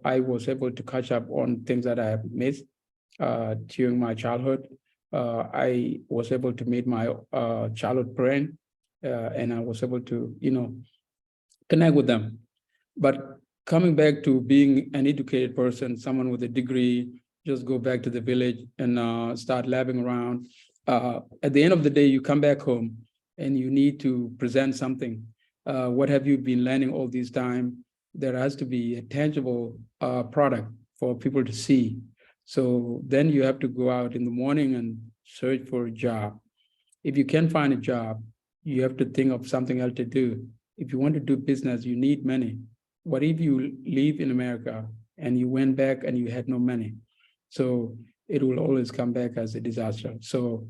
I was able to catch up on things that I have missed during my childhood. I was able to meet my childhood friend, and I was able to, connect with them. But coming back to being an educated person, someone with a degree, just go back to the village and start laughing around. At the end of the day, you come back home and you need to present something. What have you been learning all this time? There has to be a tangible product for people to see. So then you have to go out in the morning and search for a job. If you can't find a job, you have to think of something else to do. If you want to do business, you need money. What if you live in America and you went back and you had no money? So it will always come back as a disaster. So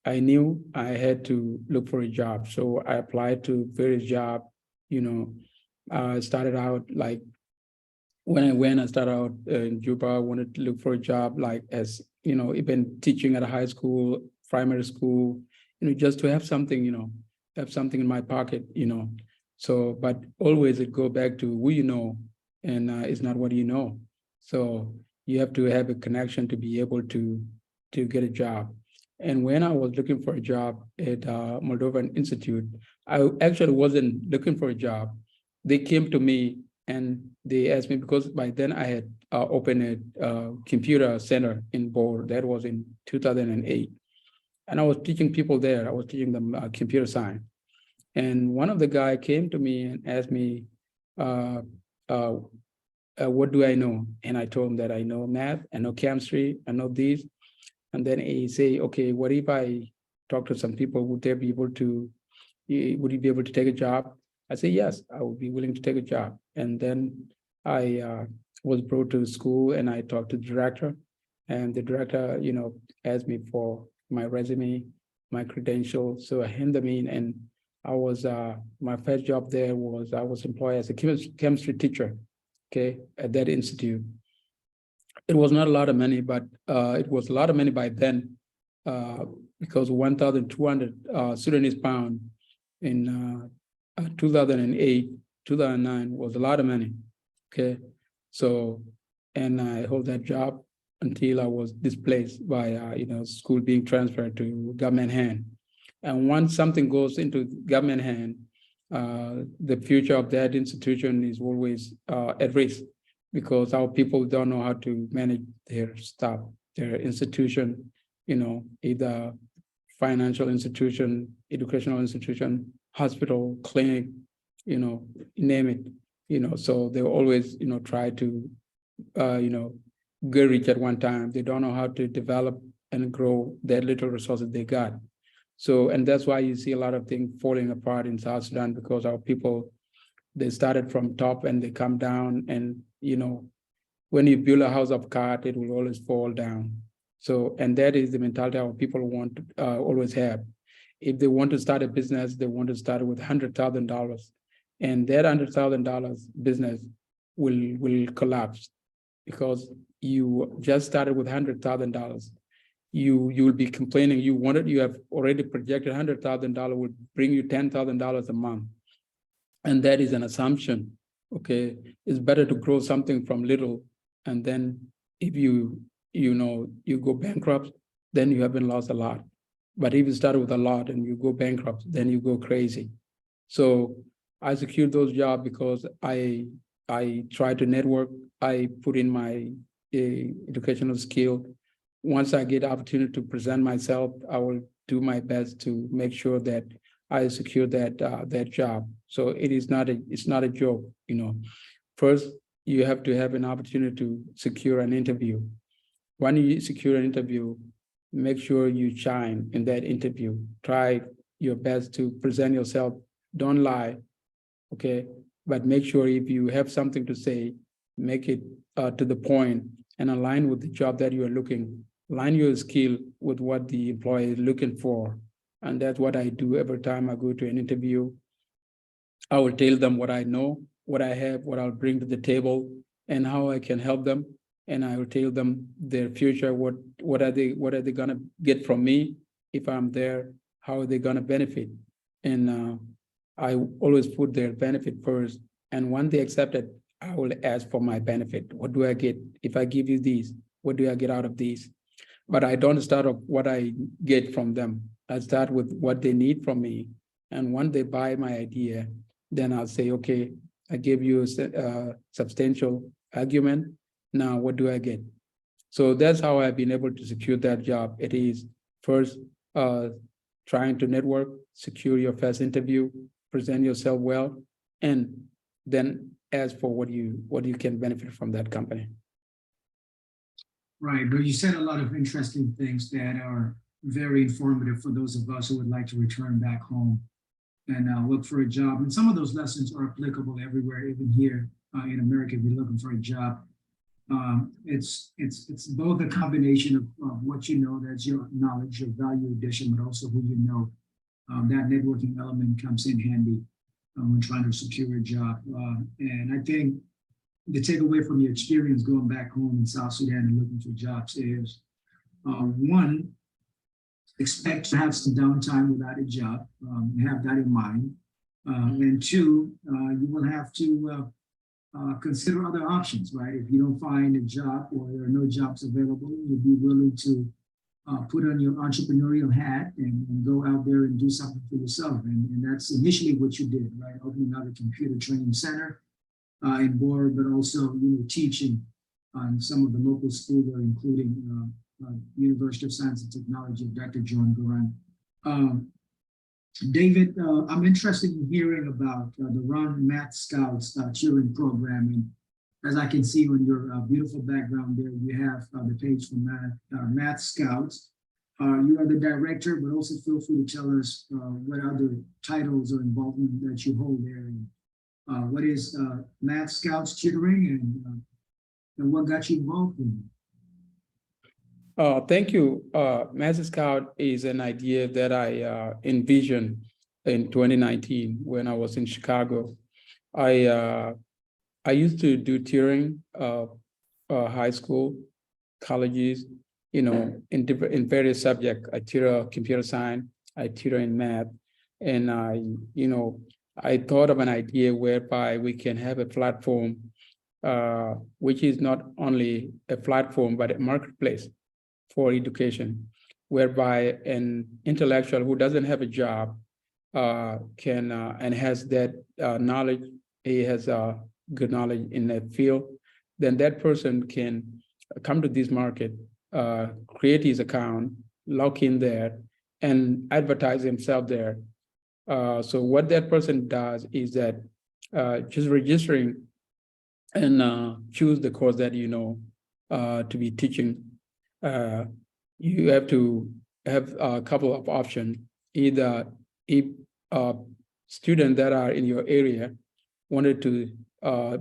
I knew I had to look for a job. So I applied to various jobs, I started out like, when I started out in Juba, I wanted to look for a job like as, even teaching at a high school, primary school, just to have something, have something in my pocket, So, but always it go back to who you know, and it's not what you know. So you have to have a connection to be able to get a job. And when I was looking for a job at Moldovan Institute, I actually wasn't looking for a job. They came to me and they asked me, because by then I had opened a computer center in Bor. That was in 2008. And I was teaching people there. I was teaching them computer science. And one of the guys came to me and asked me, what do I know? And I told him that I know math, I know chemistry, I know these. And then he say, okay, what if I talk to some people? Would you be able to take a job? I say, yes, I would be willing to take a job. And then I was brought to school and I talked to the director. And the director, asked me for my resume, my credentials. So I handed them in, and I was, my first job there was, I was employed as a chemistry teacher, okay, at that institute. it was not a lot of money, but it was a lot of money by then, because 1,200 Sudanese pound in 2008, 2009 was a lot of money. Okay, so, and I hold that job until I was displaced by school being transferred to government hand. And once something goes into government hand, the future of that institution is always at risk, because our people don't know how to manage their stuff, their institution, either financial institution, educational institution, hospital, clinic, name it, so they always, try to, get rich at one time. They don't know how to develop and grow that little resources they got. So, and that's why you see a lot of things falling apart in South Sudan, because our people, they started from top and they come down, and, when you build a house of cards, it will always fall down. So, and that is the mentality our people want to always have. If they want to start a business, they want to start with $100,000, and that $100,000 business will collapse, because you just started with $100,000. You will be complaining. You have already projected $100,000 would bring you $10,000 a month, and that is an assumption. Okay, it's better to grow something from little, and then if you go bankrupt, then you haven't lost a lot. But if you start with a lot and you go bankrupt, then you go crazy. So I secured those jobs because I try to network. I put in my educational skill. Once I get the opportunity to present myself, I will do my best to make sure that I secure that job. So it's not a joke, First, you have to have an opportunity to secure an interview. When you secure an interview, make sure you shine in that interview. Try your best to present yourself. Don't lie, okay? But make sure if you have something to say, make it to the point and align with the job that you are looking. Align your skill with what the employer is looking for. And that's what I do every time I go to an interview. I will tell them what I know, what I have, what I'll bring to the table, and how I can help them. And I will tell them their future, what are they gonna get from me if I'm there, how are they gonna benefit? And I always put their benefit first. And when they accept it, I will ask for my benefit. What do I get? If I give you these, what do I get out of these? But I don't start off what I get from them. I start with what they need from me. And when they buy my idea, then I'll say, okay, I gave you a substantial argument. Now, what do I get? So that's how I've been able to secure that job. It is first trying to network, secure your first interview, present yourself well, and then ask for what you can benefit from that company. Right, but you said a lot of interesting things that are very informative for those of us who would like to return back home and look for a job. And some of those lessons are applicable everywhere, even here in America. If you're looking for a job, it's both a combination of what you know, that's your knowledge, your value addition, but also who you know. That networking element comes in handy when trying to secure a job. And I think the takeaway from your experience going back home in South Sudan and looking for jobs is, one, expect to have some downtime without a job, have that in mind. And two, you will have to consider other options, right? If you don't find a job or there are no jobs available, you'll be willing to put on your entrepreneurial hat and go out there and do something for yourself. And that's initially what you did, right? Opening up a computer training center in Bor, but also, teaching on some of the local schools there, including University of Science and Technology of Dr. John Goran. David, I'm interested in hearing about the Run Math Scouts Tutoring program. And as I can see on your beautiful background there, you have the page for Math Scouts. You are the director, but also feel free to tell us what other titles or involvement that you hold there. And what is Math Scouts Tutoring, and what got you involved in it? Thank you. Math Scout is an idea that I envisioned in 2019 when I was in Chicago. I used to do tutoring high school, colleges, in various subjects. I tutor computer science, I tutor in math, and I thought of an idea whereby we can have a platform, which is not only a platform, but a marketplace for education, whereby an intellectual who doesn't have a job can and has that knowledge, he has good knowledge in that field, then that person can come to this market, create his account, log in there, and advertise himself there. So what that person does is that just registering and choose the course that to be teaching. You have to have a couple of options. Either if students that are in your area wanted to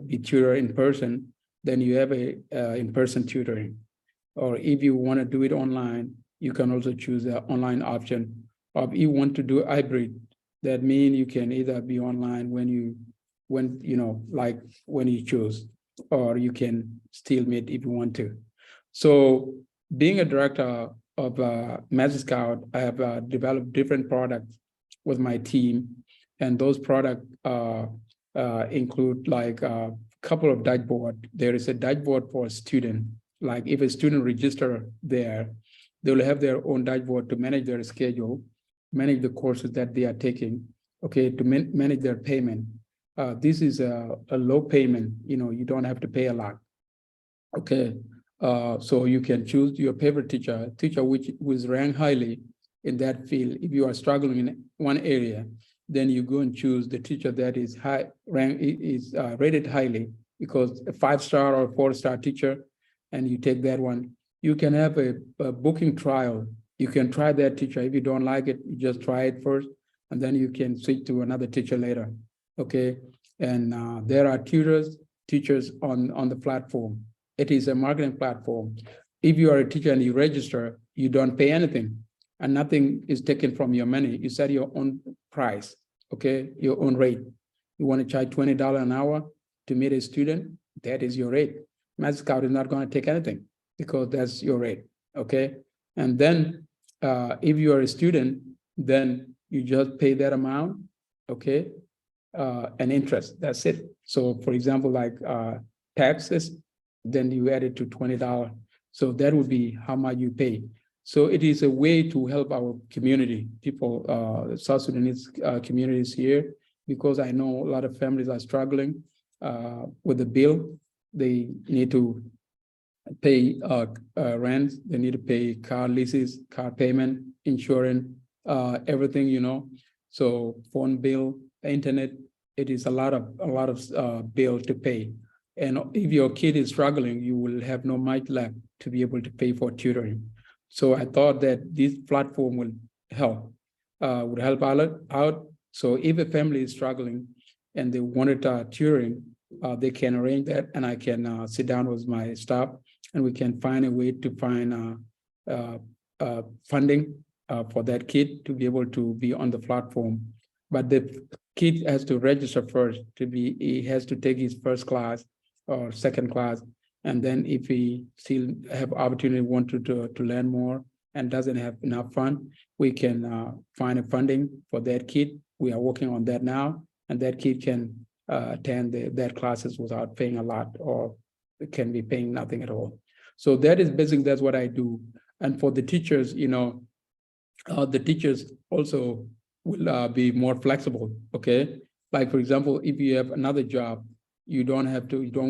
be tutored in person, then you have a in-person tutoring. Or if you want to do it online, you can also choose the online option. Or if you want to do hybrid, that means you can either be online when you choose, or you can still meet if you want to. So being a director of Math Scout, I have developed different products with my team, and those products include like a couple of dashboard. There is a dashboard for a student. Like if a student register there, they will have their own dashboard to manage their schedule, manage the courses that they are taking, okay, to manage their payment. This is a low payment, you don't have to pay a lot. Okay, so you can choose your favorite teacher which was ranked highly in that field. If you are struggling in one area, then you go and choose the teacher that is rated highly, because a 5-star or 4-star teacher, and you take that one. You can have a booking trial. You can try that teacher. If you don't like it, you just try it first, and then you can switch to another teacher later. Okay, and there are teachers on the platform. It is a marketing platform. If you are a teacher and you register, you don't pay anything, and nothing is taken from your money. You set your own price, okay, your own rate. You want to charge $20 an hour to meet a student, that is your rate. Math Scout is not going to take anything because that's your rate, okay? And then if you are a student, then you just pay that amount, okay? And interest, that's it. So for example, like taxes, then you add it to $20. So that would be how much you pay. So it is a way to help our community, people, South Sudanese communities here, because I know a lot of families are struggling with the bill. They need to pay rent, they need to pay car leases, car payment, insurance, everything, So phone bill, internet, it is a lot of bill to pay. And if your kid is struggling, you will have no much left to be able to pay for tutoring. So I thought that this platform would help out. So if a family is struggling and they wanted tutoring, they can arrange that, and I can sit down with my staff, and we can find a way to find funding for that kid to be able to be on the platform. But the kid has to register first he has to take his first class or second class. And then if he still have opportunity, wanted to learn more and doesn't have enough fund, we can find a funding for that kid. We are working on that now, and that kid can attend that classes without paying a lot, or can be paying nothing at all. So that is basically, that's what I do. And for the teachers, the teachers also will be more flexible, okay? Like for example, if you have another job, you don't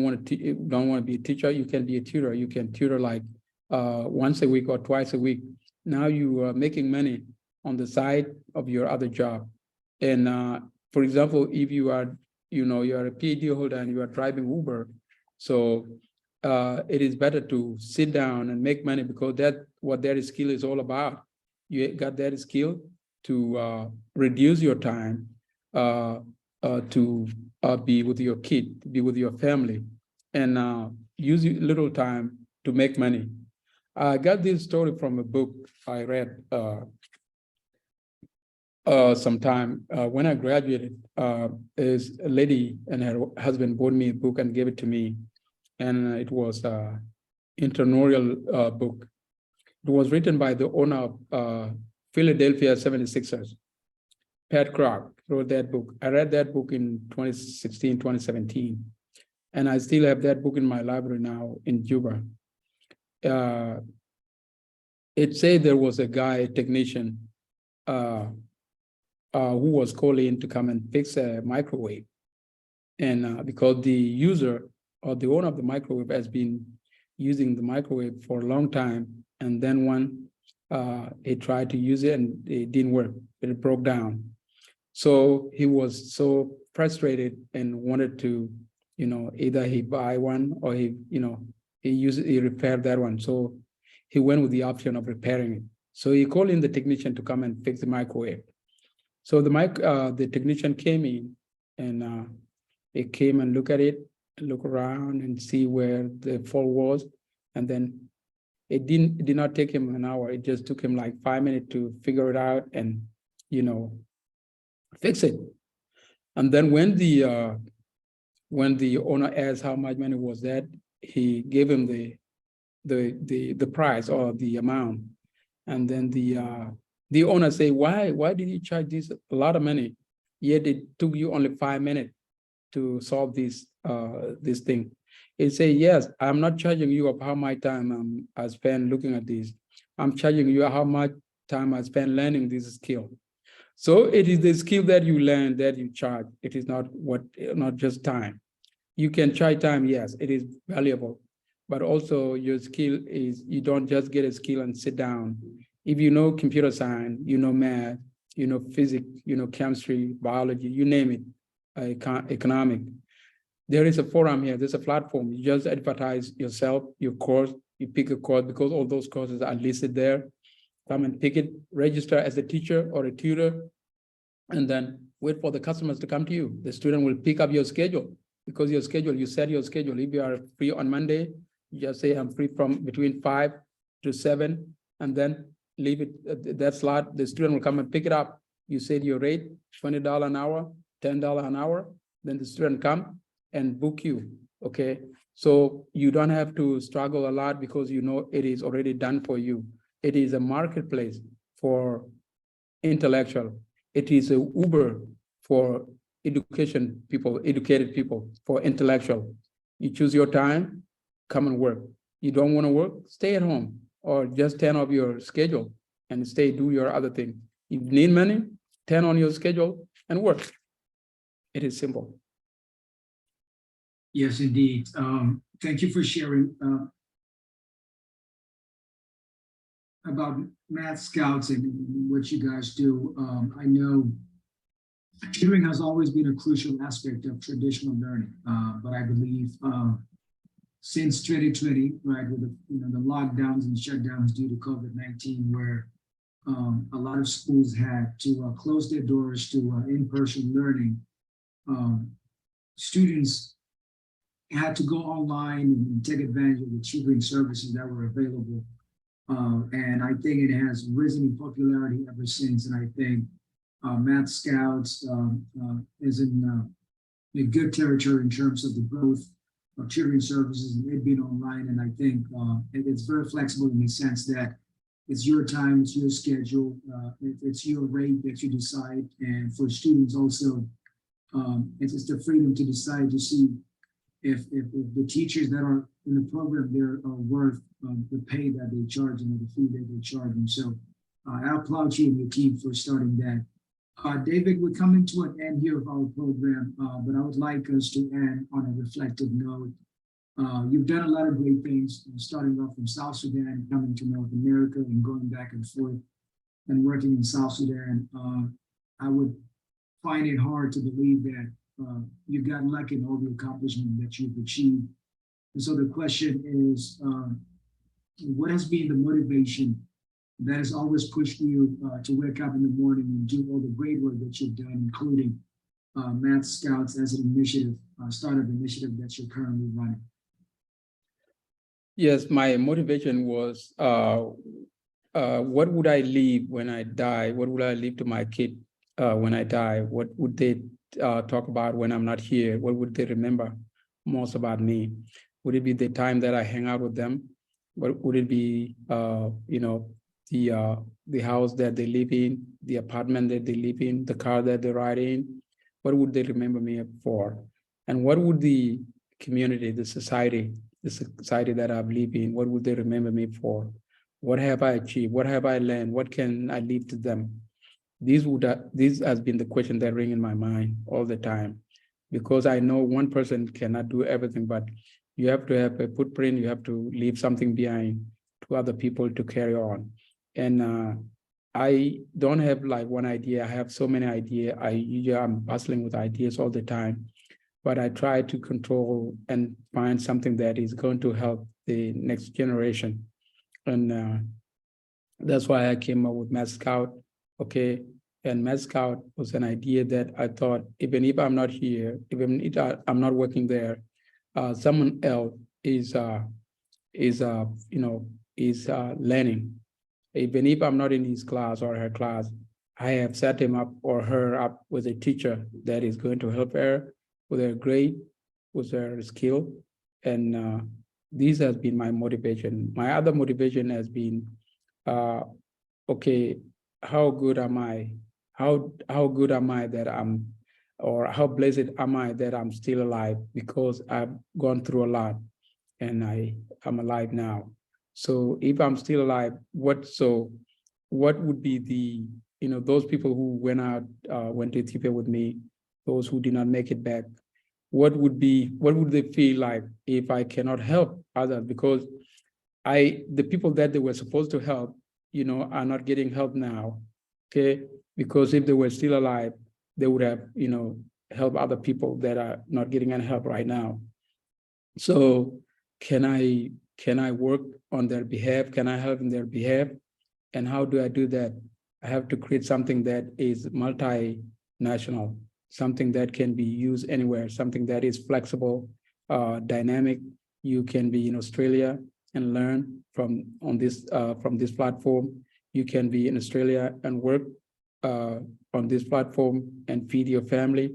want to be a teacher, you can be a tutor. You can tutor like once a week or twice a week. Now you are making money on the side of your other job. And for example, if you are, you are a PhD holder and you are driving Uber, so it is better to sit down and make money, because that's what that skill is all about. You got that skill to reduce your time to be with your kid, be with your family, and use little time to make money. I got this story from a book I read sometime when I graduated. Is a lady and her husband bought me a book and gave it to me, and it was entrepreneurial book. It was written by the owner of Philadelphia 76ers. Pat Clark wrote that book. I read that book in 2016, 2017. And I still have that book in my library now in Juba. It said there was a guy, a technician, who was called in to come and fix a microwave. And because the user or the owner of the microwave has been using the microwave for a long time, and then he tried to use it and it didn't work, it broke down. So he was so frustrated and wanted to, either he buy one or he repaired that one. So he went with the option of repairing it. So he called in the technician to come and fix the microwave. So the technician came in and he came and look at it, look around and see where the fault was. And then it did not take him an hour. It just took him like 5 minutes to figure it out and, fix it. And then when the owner asked how much money was that, he gave him the price or the amount. And then the owner say, why did you charge this a lot of money? Yet it took you only 5 minutes to solve this thing. It say, yes, I'm not charging you of how much time I spent looking at this. I'm charging you how much time I spent learning this skill. So it is the skill that you learn that you charge. It is not just time. You can charge time, yes, it is valuable, but also your skill is, you don't just get a skill and sit down. If you know computer science, you know math, you know physics, you know chemistry, biology, you name it, economic. There is a forum here, there's a platform. You just advertise yourself, your course, you pick a course because all those courses are listed there. Come and pick it, register as a teacher or a tutor, and then wait for the customers to come to you. The student will pick up your schedule because your schedule, you set your schedule. If you are free on Monday, you just say I'm free from between 5 to 7, and then leave it that slot. The student will come and pick it up. You set your rate, $20 an hour, $10 an hour. Then the student come and book you, okay? So you don't have to struggle a lot because you know it is already done for you. It is a marketplace for intellectual. It is a Uber for educated people, for intellectual. You choose your time, come and work. You don't want to work, stay at home or just turn off your schedule and do your other thing. If you need money, turn on your schedule and work. It is simple. Yes, indeed. Thank you for sharing about Math Scouts and what you guys do. I know tutoring has always been a crucial aspect of traditional learning, but I believe since 2020, right, with the lockdowns and shutdowns due to COVID-19, where a lot of schools had to close their doors to in-person learning, students had to go online and take advantage of the tutoring services that were available. And I think it has risen in popularity ever since. And I think Math Scouts is in a good territory in terms of the growth of tutoring services and it being online. And I think it's very flexible in the sense that it's your time, it's your schedule, it's your rate that you decide. And for students also, it's the freedom to decide to see if the teachers that are in the program there are worth the pay that they charge and the fee that they charge. And so I applaud you and your team for starting that. David, we're coming to an end here of our program, but I would like us to end on a reflective note. You've done a lot of great things, starting off from South Sudan, coming to North America and going back and forth and working in South Sudan. I would find it hard to believe that you've gotten lucky in all the accomplishment that you've achieved. And so the question is, what has been the motivation that has always pushed you to wake up in the morning and do all the great work that you've done, including Math Scouts as an initiative, startup initiative that you're currently running? Yes, my motivation was, what would I leave when I die? What would I leave to my kid when I die? What would they talk about when I'm not here? What would they remember most about me? Would it be the time that I hang out with them? What would it be? The house that they live in, the apartment that they live in, the car that they ride in. What would they remember me for? And what would the community, the society that I've lived in, what would they remember me for? What have I achieved? What have I learned? What can I leave to them? This has been the question that ring in my mind all the time, because I know one person cannot do everything, but you have to have a footprint. You have to leave something behind to other people to carry on. And I don't have like one idea. I have so many ideas. I'm bustling with ideas all the time, but I try to control and find something that is going to help the next generation. And that's why I came up with Math Scout. Okay. And Math Scout was an idea that I thought, even if I'm not here, even if I'm not working there, someone else is learning. Even if I'm not in his class or her class, I have set him up or her up with a teacher that is going to help her with her grade, with her skill. And this has been my motivation. My other motivation has been, okay, how good am I? How good am I that I'm, or how blessed am I that I'm still alive, because I've gone through a lot and I'm alive now. So if I'm still alive, what would be the, those people who went to Ethiopia with me, those who did not make it back, what would they feel like if I cannot help others? Because the people that they were supposed to help, are not getting help now. Okay. Because if they were still alive, they would have, helped other people that are not getting any help right now. So can I work on their behalf? Can I help in their behalf? And how do I do that? I have to create something that is multinational, something that can be used anywhere, something that is flexible, dynamic. You can be in Australia and learn from this platform. You can be in Australia and work on this platform and feed your family.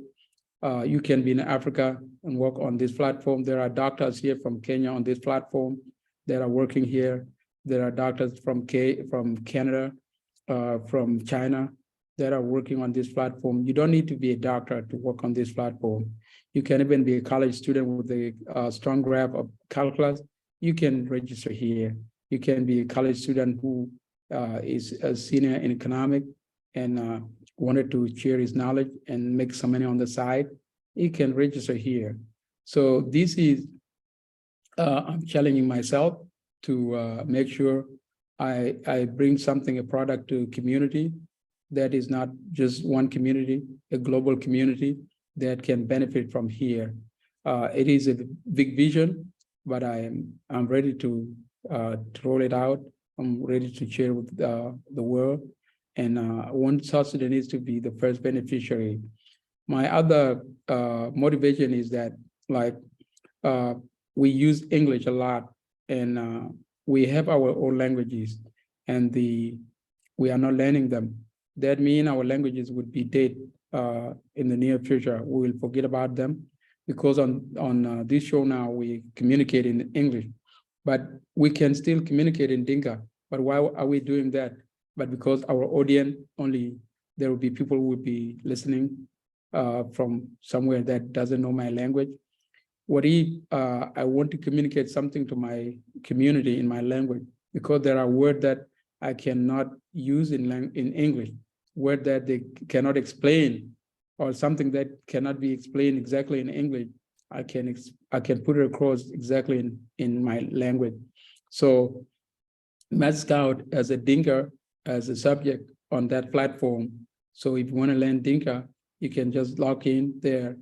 You can be in Africa and work on this platform. There are doctors here from Kenya on this platform that are working here. There are doctors from Canada, from China that are working on this platform. You don't need to be a doctor to work on this platform. You can even be a college student with a strong grasp of calculus. You can register here. You can be a college student who is a senior in economics and wanted to share his knowledge and make some money on the side. You can register here. So this is, I'm challenging myself to make sure I bring something, a product to community that is not just one community, a global community that can benefit from here. It is a big vision, but I'm ready to roll it out. I'm ready to share with the world. And I want South Sudanese to be the first beneficiary. My other motivation is that, like, we use English a lot, and we have our own languages, and we are not learning them. That means our languages would be dead in the near future. We will forget about them, because on this show now we communicate in English, but we can still communicate in Dinka. But why are we doing that? But because our audience only, there will be people who will be listening from somewhere that doesn't know my language. What if I want to communicate something to my community in my language, because there are words that I cannot use in English, words that they cannot explain, or something that cannot be explained exactly in English. I can put it across exactly in my language. So Math Scout as a Dinka, as a subject on that platform. So if you want to learn Dinka, you can just log in there,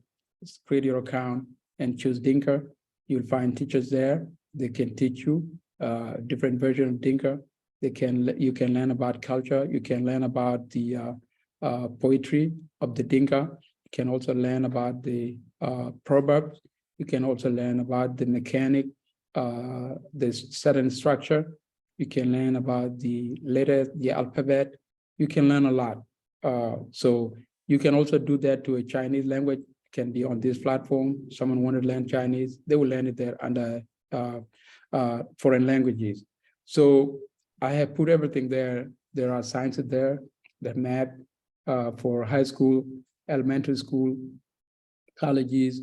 create your account and choose Dinka. You'll find teachers there. They can teach you different version of Dinka. You can learn about culture. You can learn about the poetry of the Dinka. You can also learn about the proverbs. You can also learn about the mechanic, the certain structure. You can learn about the letters, the alphabet. You can learn a lot. So you can also do that to a Chinese language. It can be on this platform. Someone want to learn Chinese, they will learn it there under foreign languages. So I have put everything there. There are sciences there, the math for high school, elementary school, colleges,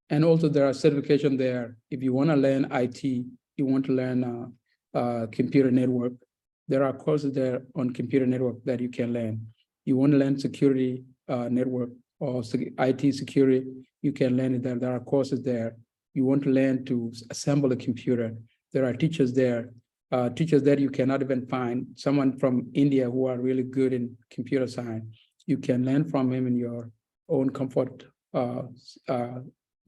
and also there are certification there. If you want to learn IT, you want to learn computer network, there are courses there on computer network that you can learn. You want to learn security network or IT security, you can learn it there. There are courses there. You want to learn to assemble a computer, there are teachers there. Teachers that you cannot even find. Someone from India who are really good in computer science, you can learn from him in your own comfort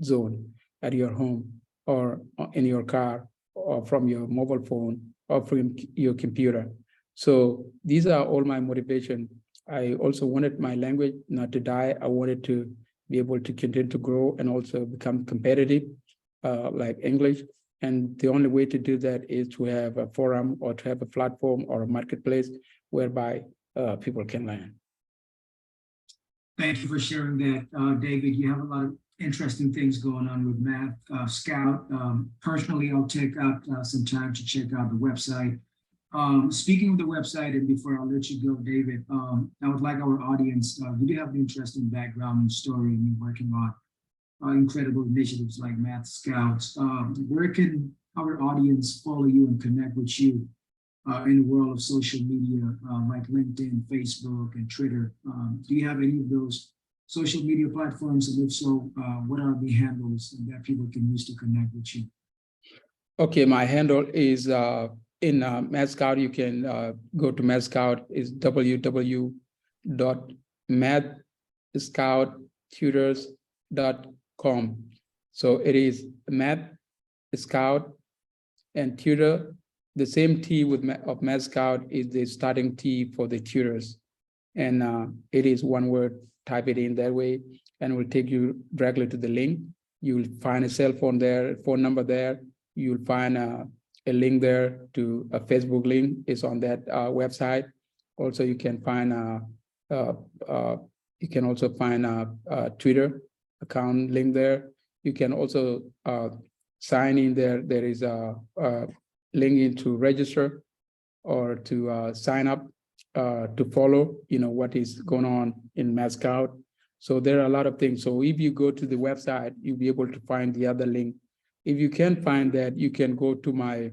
zone at your home or in your car or from your mobile phone or from your computer. So these are all my motivation. I also wanted my language not to die. I wanted to be able to continue to grow and also become competitive like English. And the only way to do that is to have a forum or to have a platform or a marketplace whereby people can learn. Thank you for sharing that, David. You have a lot of interesting things going on with Math Scout. Personally, I'll take out some time to check out the website. Speaking of the website, and before I'll let you go, David, I would like our audience, you do have an interesting background and story, and you're working on incredible initiatives like Math Scouts. Where can our audience follow you and connect with you in the world of social media, like LinkedIn, Facebook, and Twitter? Do you have any of those social media platforms? And if so, what are the handles that people can use to connect with you? Okay, my handle is in Math Scout. You can go to Math Scout. Is www.mathscouttutors.com. So it is Math Scout and Tutor. The same T of Math Scout is the starting T for the tutors. And it is one word, type it in that way, and it will take you directly to the link. You'll find a cell phone there, phone number there. You'll find a link there to a Facebook link is on that website. Also, you can find you can also find a Twitter account link there. You can also sign in there. There is a link in to register or to sign up to follow, what is going on in Math Scout. So there are a lot of things. So if you go to the website, you'll be able to find the other link. If you can't find that, you can go to my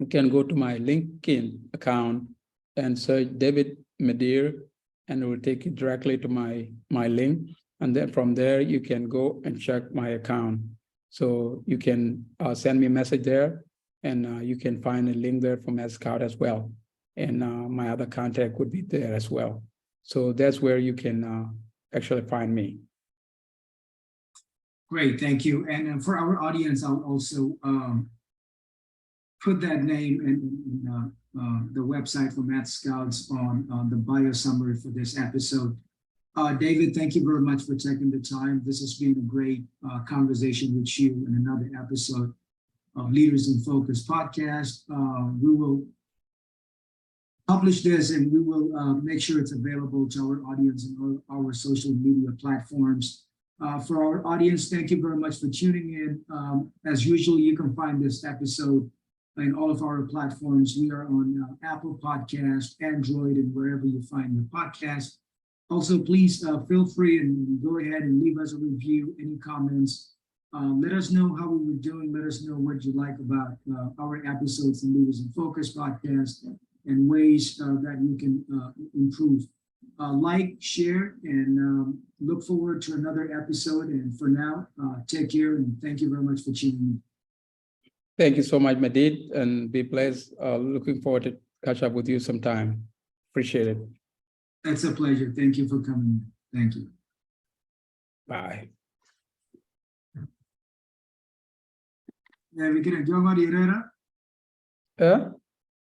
LinkedIn account and search David Madit, and it will take you directly to my link. And then from there, you can go and check my account. So you can send me a message there, and you can find a link there for Math Scout as well. And my other contact would be there as well. So that's where you can actually find me. Great, thank you. And for our audience, I'll also put that name and the website for Math Scouts on the bio summary for this episode. David, thank you very much for taking the time. This has been a great conversation with you in another episode of Leaders in Focus podcast. We will publish this, and we will make sure it's available to our audience and our social media platforms. For our audience, thank you very much for tuning in. As usual, you can find this episode in all of our platforms. We are on Apple Podcast, Android, and wherever you find your podcast. Also, please feel free and go ahead and leave us a review, any comments. Let us know how we were doing. Let us know what you like about our episodes in Leaders in Focus podcast and ways that you can improve. Like, share, and look forward to another episode. And for now, take care, and thank you very much for tuning in. Thank you so much, Madit, and be blessed. Looking forward to catch up with you sometime. Appreciate it. It's a pleasure. Thank you for coming. Thank you. Bye. Yeah, we can go, Herrera.